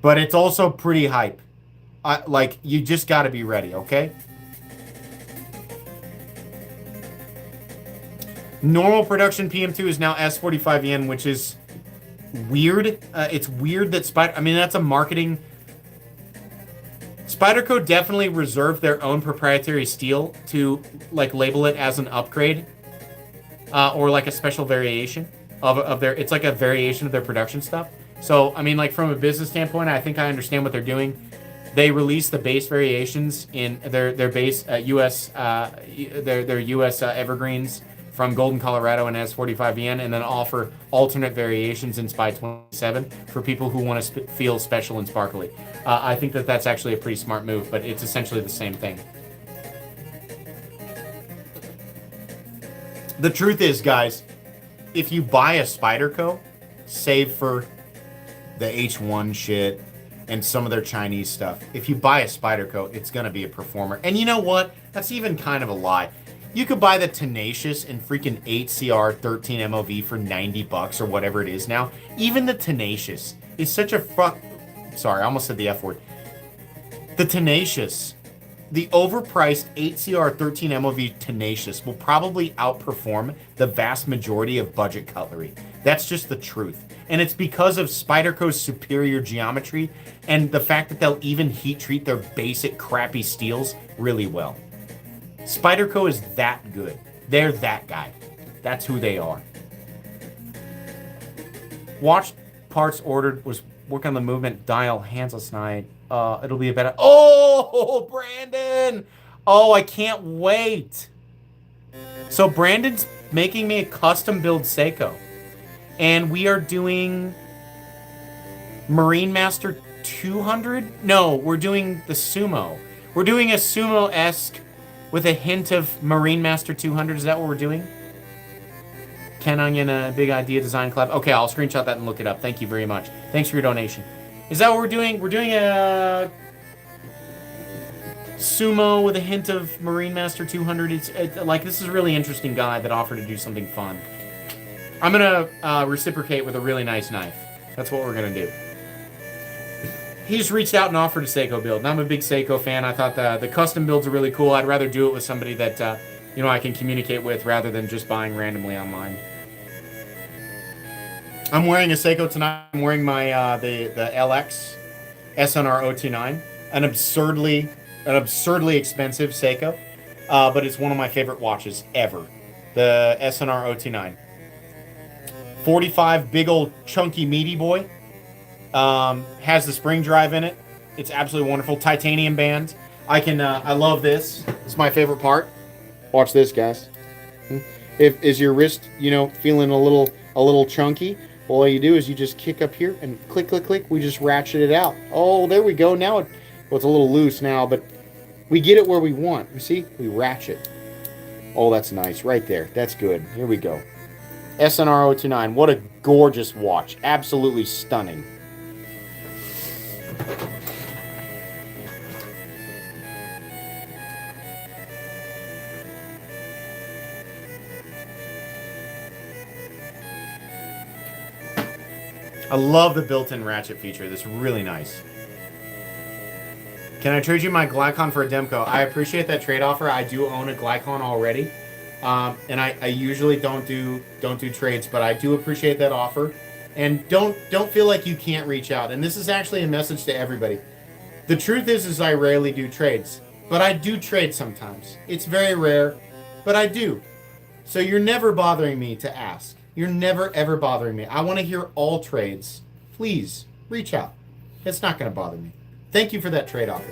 but it's also pretty hype. Like, you just got to be ready, okay? Normal production PM2 is now S45VN, which is weird. It's weird that that's a marketing... Spyderco definitely reserved their own proprietary steel to, like, label it as an upgrade. Or, like, a special variation of their... It's like a variation of their production stuff. So, I mean, like, from a business standpoint, I think I understand what they're doing. They release the base variations in their base US their US evergreens from Golden Colorado and S45VN, and then offer alternate variations in Spy 27 for people who want to feel special and sparkly. I think that that's actually a pretty smart move, but it's essentially the same thing. The truth is, guys, if you buy a Spyderco, save for the H1 shit and some of their Chinese stuff, if you buy a Spyderco, it's going to be a performer. And you know what? That's even kind of a lie. You could buy the Tenacious in freaking 8CR 13 MOV for 90 bucks or whatever it is now. Even the Tenacious is such a Sorry, I almost said the F word. The Tenacious, the overpriced 8CR 13 MOV Tenacious will probably outperform the vast majority of budget cutlery. That's just the truth. And it's because of Spyderco's superior geometry and the fact that they'll even heat treat their basic crappy steels really well. Spyderco is that good. They're that guy. That's who they are. Watch parts ordered, was working on the movement dial hands last night. It'll be a better. Oh, Brandon! Oh, I can't wait. So Brandon's making me a custom build Seiko, and we are doing Marine Master 200. No, we're doing the Sumo. We're doing a Sumo-esque with a hint of Marine Master 200. Is that what we're doing? Ken Onion, a big idea design club. Okay, I'll screenshot that and look it up. Thank you very much. Thanks for your donation. Is that what we're doing? We're doing a Sumo with a hint of Marine Master 200. It's like, this is a really interesting guy that offered to do something fun. I'm going to reciprocate with a really nice knife. That's what we're going to do. He just reached out and offered a Seiko build, and I'm a big Seiko fan. I thought the custom builds are really cool. I'd rather do it with somebody that I can communicate with rather than just buying randomly online. I'm wearing a Seiko tonight. I'm wearing my the LX SNR 029, an absurdly expensive Seiko, but it's one of my favorite watches ever. The SNR 029, 45, big old chunky meaty boy. Has the spring drive in it. It's absolutely wonderful. Titanium band. I love this. It's my favorite part. Watch this, guys. Is your wrist, feeling a little chunky? All you do is you just kick up here and click, click, click. We just ratchet it out. Oh, there we go. Now it's a little loose now, but we get it where we want. You see? We ratchet. Oh, that's nice. Right there. That's good. Here we go. SNR 029. What a gorgeous watch. Absolutely stunning. I love the built-in ratchet feature. This is really nice. Can I trade you my Glycon for a Demco? I appreciate that trade offer. I do own a Glycon already, and I usually don't do trades, but I do appreciate that offer. And don't feel like you can't reach out. And this is actually a message to everybody. The truth is I rarely do trades, but I do trade sometimes. It's very rare, but I do. So you're never bothering me to ask. You're never, ever bothering me. I want to hear all trades. Please, reach out. It's not going to bother me. Thank you for that trade offer.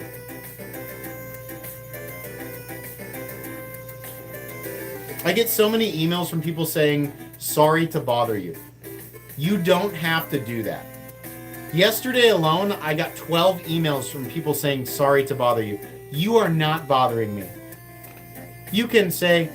I get so many emails from people saying, sorry to bother you. You don't have to do that. Yesterday alone, I got 12 emails from people saying, sorry to bother you. You are not bothering me. You can say,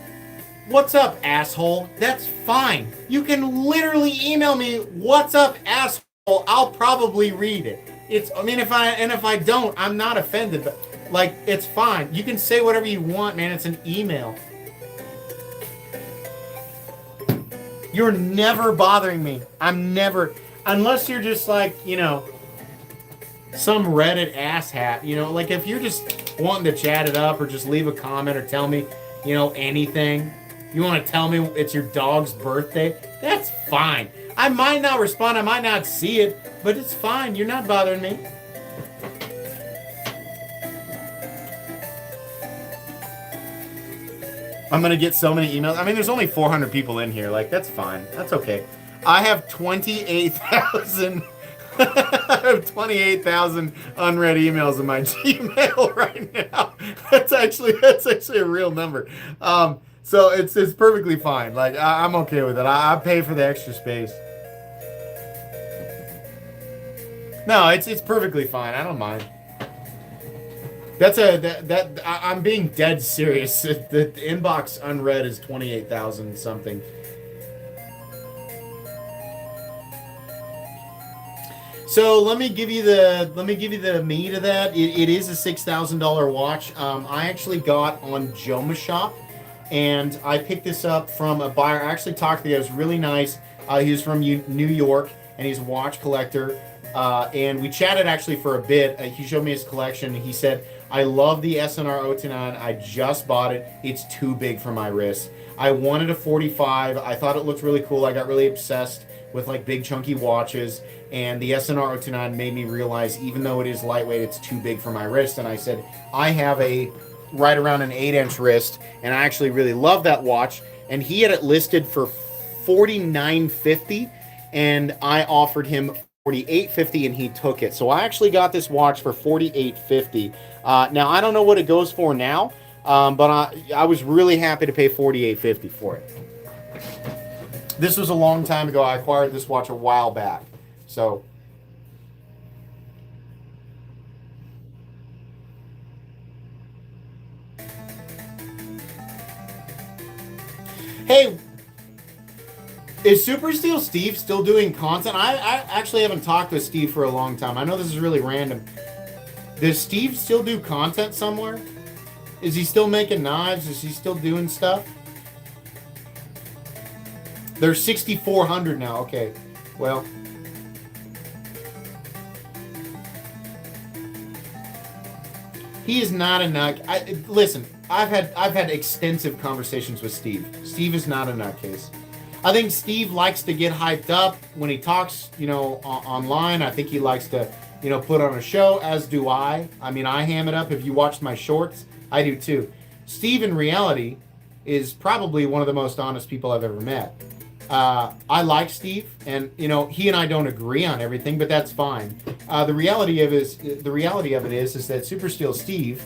what's up, asshole? That's fine. You can literally email me, what's up, asshole? I'll probably read it. If I don't, I'm not offended. But it's fine. You can say whatever you want, man. It's an email. You're never bothering me. I'm never, unless you're just some Reddit asshat. If you're just wanting to chat it up or just leave a comment or tell me, anything. You want to tell me it's your dog's birthday? That's fine. I might not respond. I might not see it, but it's fine. You're not bothering me. I'm going to get so many emails. There's only 400 people in here. That's fine. That's okay. I have 28,000 I have 28,000 unread emails in my Gmail right now. That's actually a real number. So it's perfectly fine. I'm okay with it. I pay for the extra space. No, it's perfectly fine. I don't mind. I'm being dead serious. The inbox unread is 28,000 something. So let me give you the meat of that. It is a $6,000 watch. I actually got on Joma Shop, and I picked this up from a buyer. I actually talked to the guy. It was really nice. He was from New York, and he's a watch collector. And we chatted actually for a bit. He showed me his collection. He said, I love the SNR 029. I just bought it. It's too big for my wrist. I wanted a 45. I thought it looked really cool. I got really obsessed with big chunky watches. And the SNR 029 made me realize, even though it is lightweight, it's too big for my wrist. And I said, I have a right around an 8-inch wrist, and I actually really love that watch. And he had it listed for $49.50, and I offered him 48.50 and he took it. So I actually got this watch for 48.50. Now I don't know what it goes for now, but I was really happy to pay 48.50 for it. This was a long time ago. I acquired this watch a while back. So hey, is Super Steel Steve still doing content? I actually haven't talked with Steve for a long time. I know this is really random. Does Steve still do content somewhere? Is he still making knives? Is he still doing stuff? They're 6,400 now. Okay, well, he is not a nut. Listen. I've had extensive conversations with Steve. Steve is not a nutcase. I think Steve likes to get hyped up when he talks, online. I think he likes to, put on a show, as do I. I mean, I ham it up. If you watch my shorts, I do too. Steve, in reality, is probably one of the most honest people I've ever met. I like Steve, and he and I don't agree on everything, but that's fine. The reality of it is that Super Steel Steve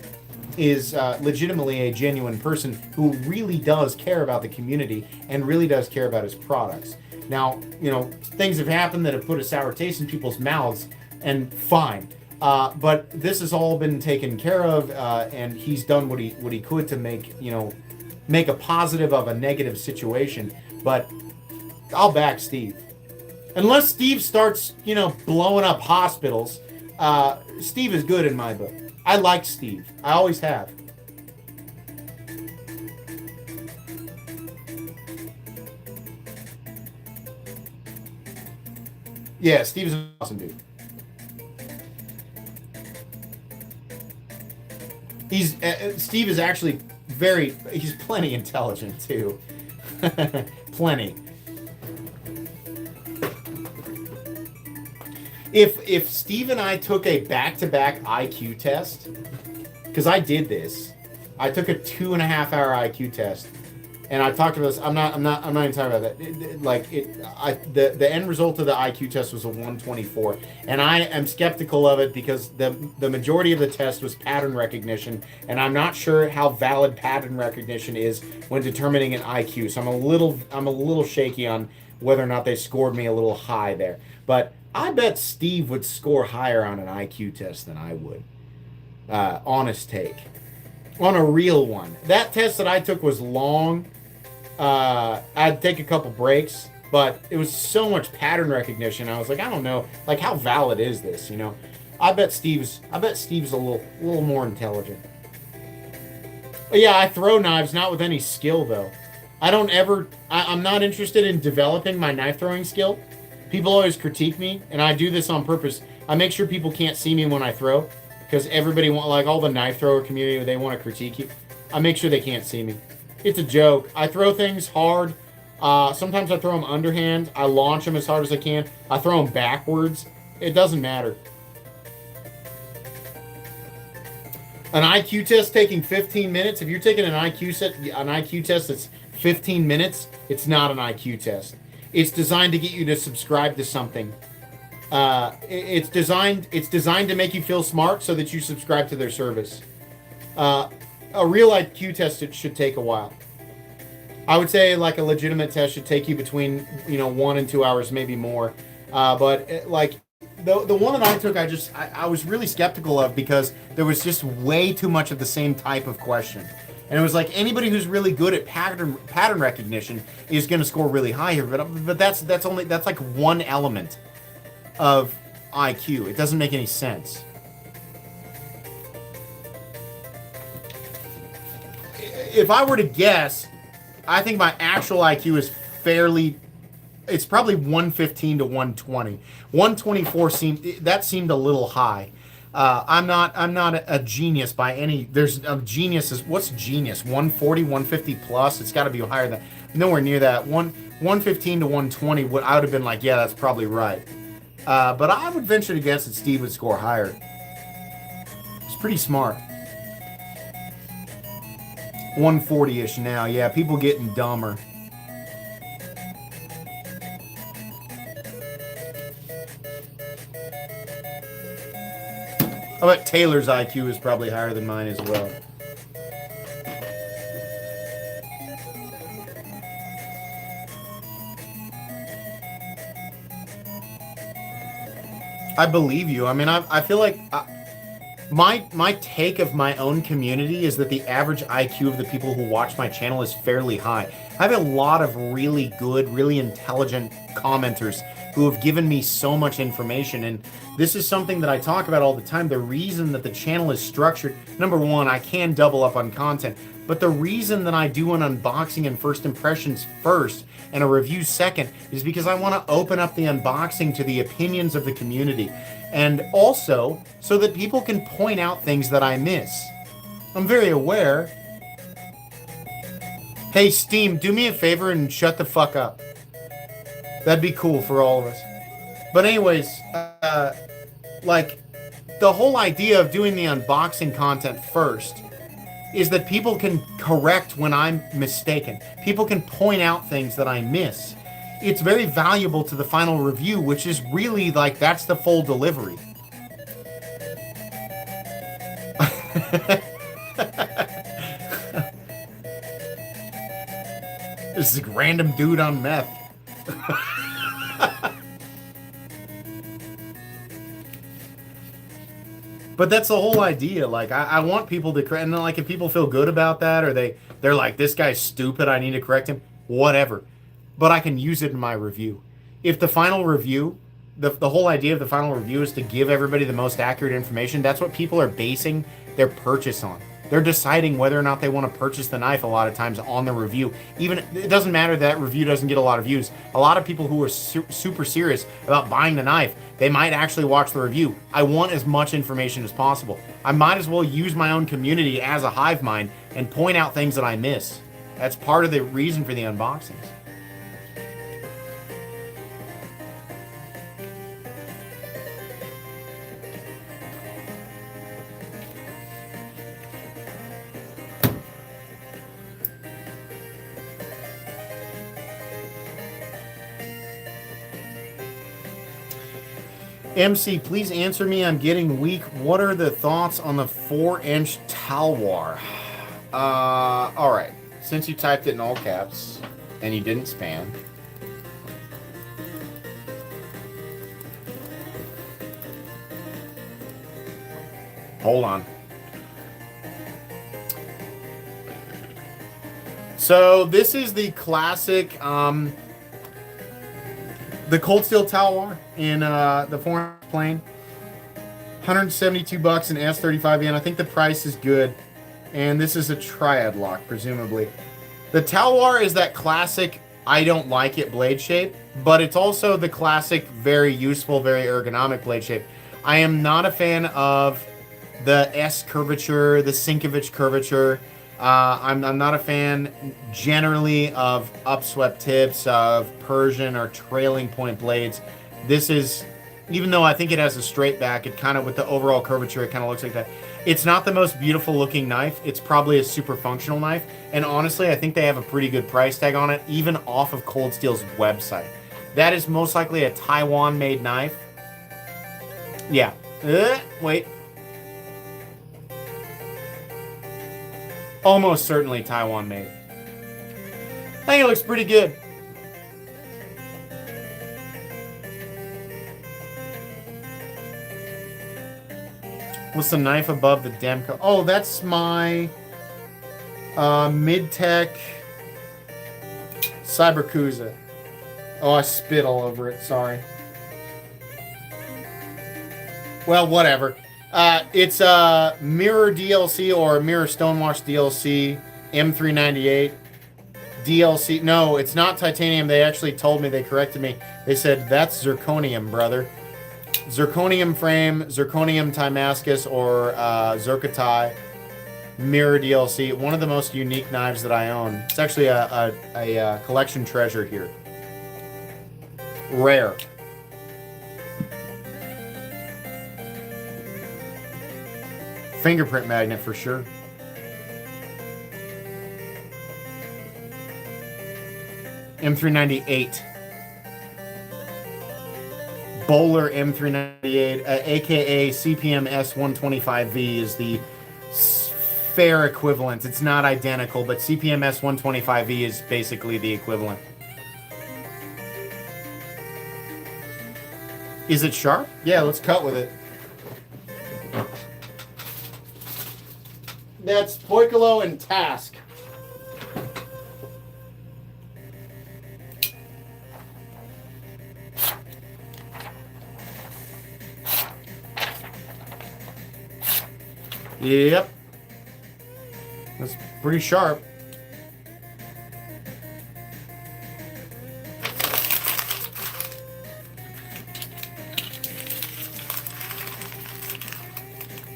is legitimately a genuine person who really does care about the community and really does care about his products. Now, things have happened that have put a sour taste in people's mouths, and fine. But this has all been taken care of, and he's done what he could to make a positive of a negative situation. But I'll back Steve. Unless Steve starts, blowing up hospitals, Steve is good in my book. I like Steve. I always have. Yeah, Steve's an awesome dude. Steve is actually he's plenty intelligent too. Plenty. If Steve and I took a back-to-back IQ test, because I did this, I took a 2.5-hour IQ test, and I talked about this. I'm not even talking about that. The end result of the IQ test was a 124, and I am skeptical of it because the majority of the test was pattern recognition, and I'm not sure how valid pattern recognition is when determining an IQ. So I'm a little shaky on whether or not they scored me a little high there, but I bet Steve would score higher on an IQ test than I would. Honest take. On a real one. That test that I took was long. I'd take a couple breaks, but it was so much pattern recognition. I was like, I don't know, like how valid is this? I bet Steve's a little more intelligent. But yeah, I throw knives, not with any skill though. I'm not interested in developing my knife throwing skill. People always critique me, and I do this on purpose. I make sure people can't see me when I throw, because everybody all the knife thrower community, they want to critique you. I make sure they can't see me. It's a joke. I throw things hard. Sometimes I throw them underhand. I launch them as hard as I can. I throw them backwards. It doesn't matter. An IQ test taking 15 minutes. If you're taking an IQ test that's 15 minutes, it's not an IQ test. It's designed to get you to subscribe to something. It's designed to make you feel smart so that you subscribe to their service. A real IQ test should take a while. I would say like a legitimate test should take you between 1 and 2 hours, maybe more. But the one that I took, I was really skeptical of because there was just way too much of the same type of question. And it was like anybody who's really good at pattern recognition is going to score really high here. But that's like one element of IQ. It doesn't make any sense. If I were to guess, I think my actual IQ is it's probably 115 to 120. 124 seemed a little high. I'm not a genius by any. There's a genius is what's genius? 140, 150 plus. It's got to be higher than nowhere near that. 115 to 120. What I would have been like, yeah, that's probably right. But I would venture to guess that Steve would score higher. He's pretty smart. 140-ish now. Yeah, people getting dumber. I bet Taylor's IQ is probably higher than mine as well. I believe you. I mean, I feel like my take of my own community is that the average IQ of the people who watch my channel is fairly high. I have a lot of really good, really intelligent commenters who have given me so much information, and this is something that I talk about all the time. The reason that the channel is structured, number one, I can double up on content, but the reason that I do an unboxing and first impressions first and a review second is because I want to open up the unboxing to the opinions of the community, and also so that people can point out things that I miss. I'm very aware. Hey Steam, do me a favor and shut the fuck up. That'd be cool for all of us. But anyways, like, the whole idea of doing the unboxing content first is that people can correct when I'm mistaken. People can point out things that I miss. It's very valuable to the final review, which is really, like, that's the full delivery. This is a random dude on meth. But that's the whole idea. Like, I want people to correct, and then, like, if people feel good about that, or they're like, this guy's stupid, I need to correct him, whatever. But I can use it in my review. If the final review, the whole idea of the final review is to give everybody the most accurate information, that's what people are basing their purchase on. They're deciding whether or not they want to purchase the knife a lot of times on the review. Even, it doesn't matter that review doesn't get a lot of views. A lot of people who are super serious about buying the knife, they might actually watch the review. I want as much information as possible. I might as well use my own community as a hive mind and point out things that I miss. That's part of the reason for the unboxings. MC, please answer me. I'm getting weak. What are the thoughts on the 4-inch Talwar? All right. Since you typed it in all caps and you didn't spam, hold on. So this is the classic, the cold steel Talwar in the 4-inch plane. $172 in S35 yen. I think the price is good. And this is a triad lock, presumably. The Talwar is that classic, I don't like it blade shape, but it's also the classic, very useful, very ergonomic blade shape. I am not a fan of the S curvature, the Sienkiewicz curvature. I'm not a fan generally of upswept tips, of Persian or trailing point blades. This is, even though I think it has a straight back, it kind of, with the overall curvature, it kind of looks like that. It's not the most beautiful looking knife. It's probably a super functional knife. And honestly, I think they have a pretty good price tag on it, even off of Cold Steel's website. That is most likely a Taiwan made knife. Yeah. Wait. Almost certainly Taiwan made. I think it looks pretty good. What's the knife above the Demco? Oh, that's my Midtech Cyberkuza. Oh, I spit all over it. Sorry. Well, whatever. It's a Mirror DLC or Mirror Stonewash DLC M398 DLC. No, it's not titanium. They actually told me, they corrected me. They said, that's zirconium, brother. Zirconium frame, zirconium Timascus, or Zircotai Mirror DLC. One of the most unique knives that I own. It's actually a collection treasure here. Rare. Fingerprint magnet for sure. M398. Bowler M398, aka CPM S125V, is the fair equivalent. It's not identical, but CPM S125V is basically the equivalent. Is it sharp? Yeah, let's cut with it. That's Poikilo and Task. Yep. That's pretty sharp.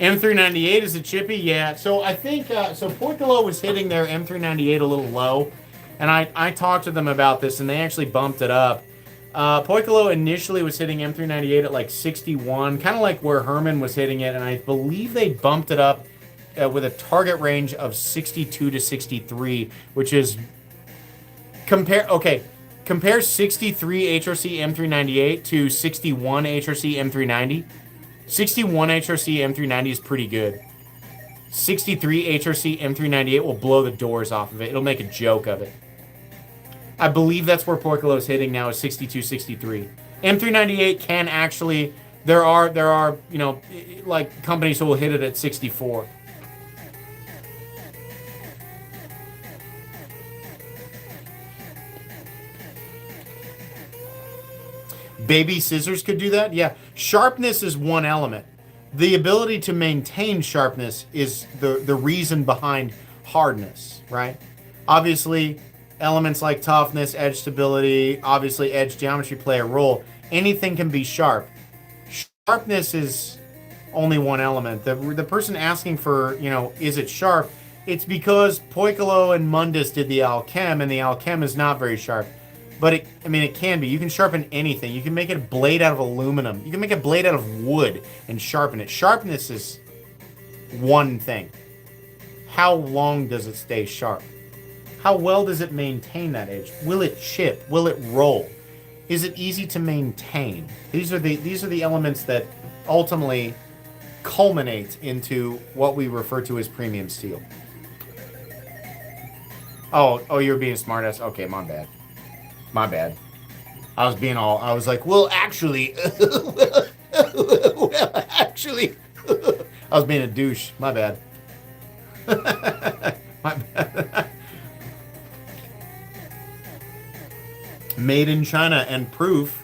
M398 is a chippy, yeah. So I think, so Poikilo was hitting their M398 a little low, and I talked to them about this, and they actually bumped it up. Poikilo initially was hitting M398 at like 61, kind of like where Herman was hitting it, and I believe they bumped it up with a target range of 62 to 63, which is, compare 63 HRC M398 to 61 HRC M390. 61 HRC M390 is pretty good. 63 HRC M398 will blow the doors off of it. It'll make a joke of it. I believe that's where Poikilo is hitting now, is 62, 63. M398 can actually, there are, you know, like companies who will hit it at 64. Baby scissors could do that? Yeah. Sharpness is one element. The ability to maintain sharpness is the reason behind hardness, right? Obviously, elements like toughness, edge stability, obviously edge geometry play a role. Anything can be sharp. Sharpness is only one element. The person asking for, you know, is it sharp? It's because Poikilo and Mundus did the Alchem, and the Alchem is not very sharp. But it can be. You can sharpen anything. You can make it a blade out of aluminum. You can make a blade out of wood and sharpen it. Sharpness is one thing. How long does it stay sharp? How well does it maintain that edge? Will it chip? Will it roll? Is it easy to maintain? These are the elements that ultimately culminate into what we refer to as premium steel. Oh, you're being a smartass? Okay, my bad. My bad. I was like, well, actually, I was being a douche. My bad. My bad. Made in China, and proof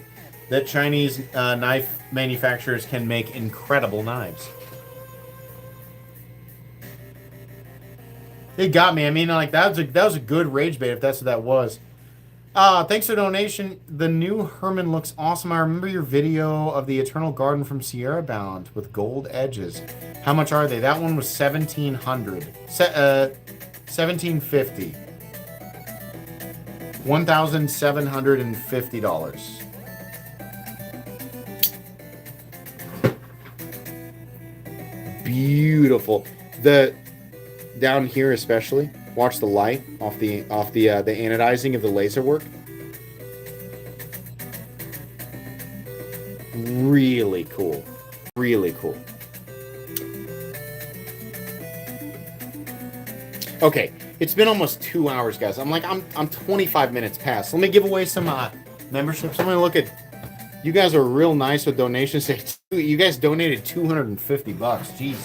that Chinese knife manufacturers can make incredible knives. It got me. I mean, like, that was a good rage bait if that's what that was. Thanks for the donation. The new Herman looks awesome. I remember your video of the Eternal Garden from Sierra Bound with gold edges. How much are they? That one was $1,700. $1,750. $1,750. Beautiful. The down here especially. Watch the light off the anodizing of the laser work. Really cool. Really cool. Okay, it's been almost 2 hours, guys. I'm 25 minutes past. Let me give away some memberships. I'm gonna look at. You guys are real nice with donations. You guys donated $250. Jeez.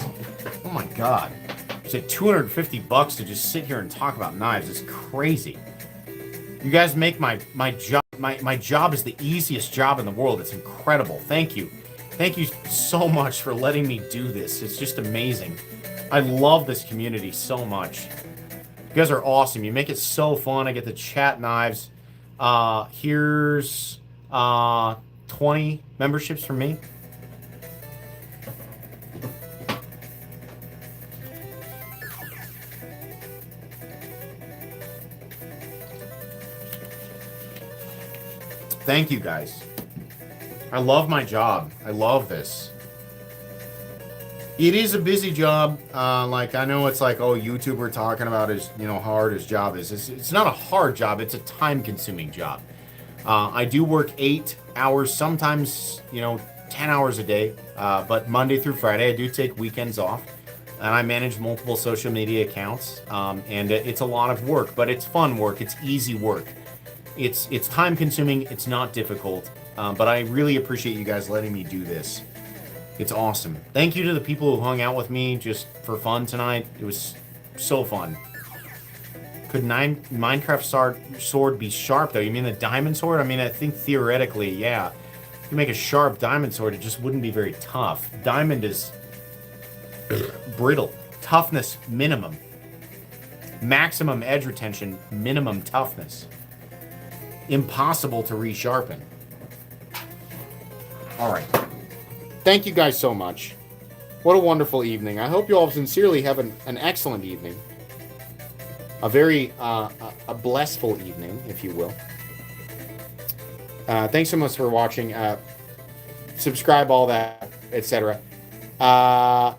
Oh my God. It's like $250 to just sit here and talk about knives. It's crazy. You guys make my job. My job is the easiest job in the world. It's incredible. Thank you. Thank you so much for letting me do this. It's just amazing. I love this community so much. You guys are awesome. You make it so fun. I get to chat knives. Here's 20 memberships from me. Thank you, guys. I love my job. I love this. It is a busy job. Like, I know it's like, oh, YouTuber talking about his, hard his job is. It's not a hard job. It's a time-consuming job. I do work 8 hours, sometimes, 10 hours a day. But Monday through Friday, I do take weekends off. And I manage multiple social media accounts. And it's a lot of work, but it's fun work. It's easy work. It's time consuming. It's not difficult. But I really appreciate you guys letting me do this. It's awesome. Thank you to the people who hung out with me just for fun tonight. It was so fun. Could Minecraft sword be sharp, though? You mean the diamond sword? I mean, I think theoretically, yeah. If you make a sharp diamond sword, it just wouldn't be very tough. Diamond is brittle. Toughness, minimum. Maximum edge retention, minimum toughness. Impossible to resharpen. All right. Thank you guys so much. What a wonderful evening. I hope you all sincerely have an excellent evening. A very a blissful evening, if you will. Thanks so much for watching. Subscribe, all that, etc. I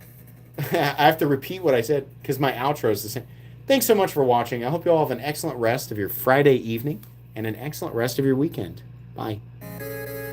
have to repeat what I said because my outro is the same. Thanks so much for watching. I hope you all have an excellent rest of your Friday evening and an excellent rest of your weekend. Bye.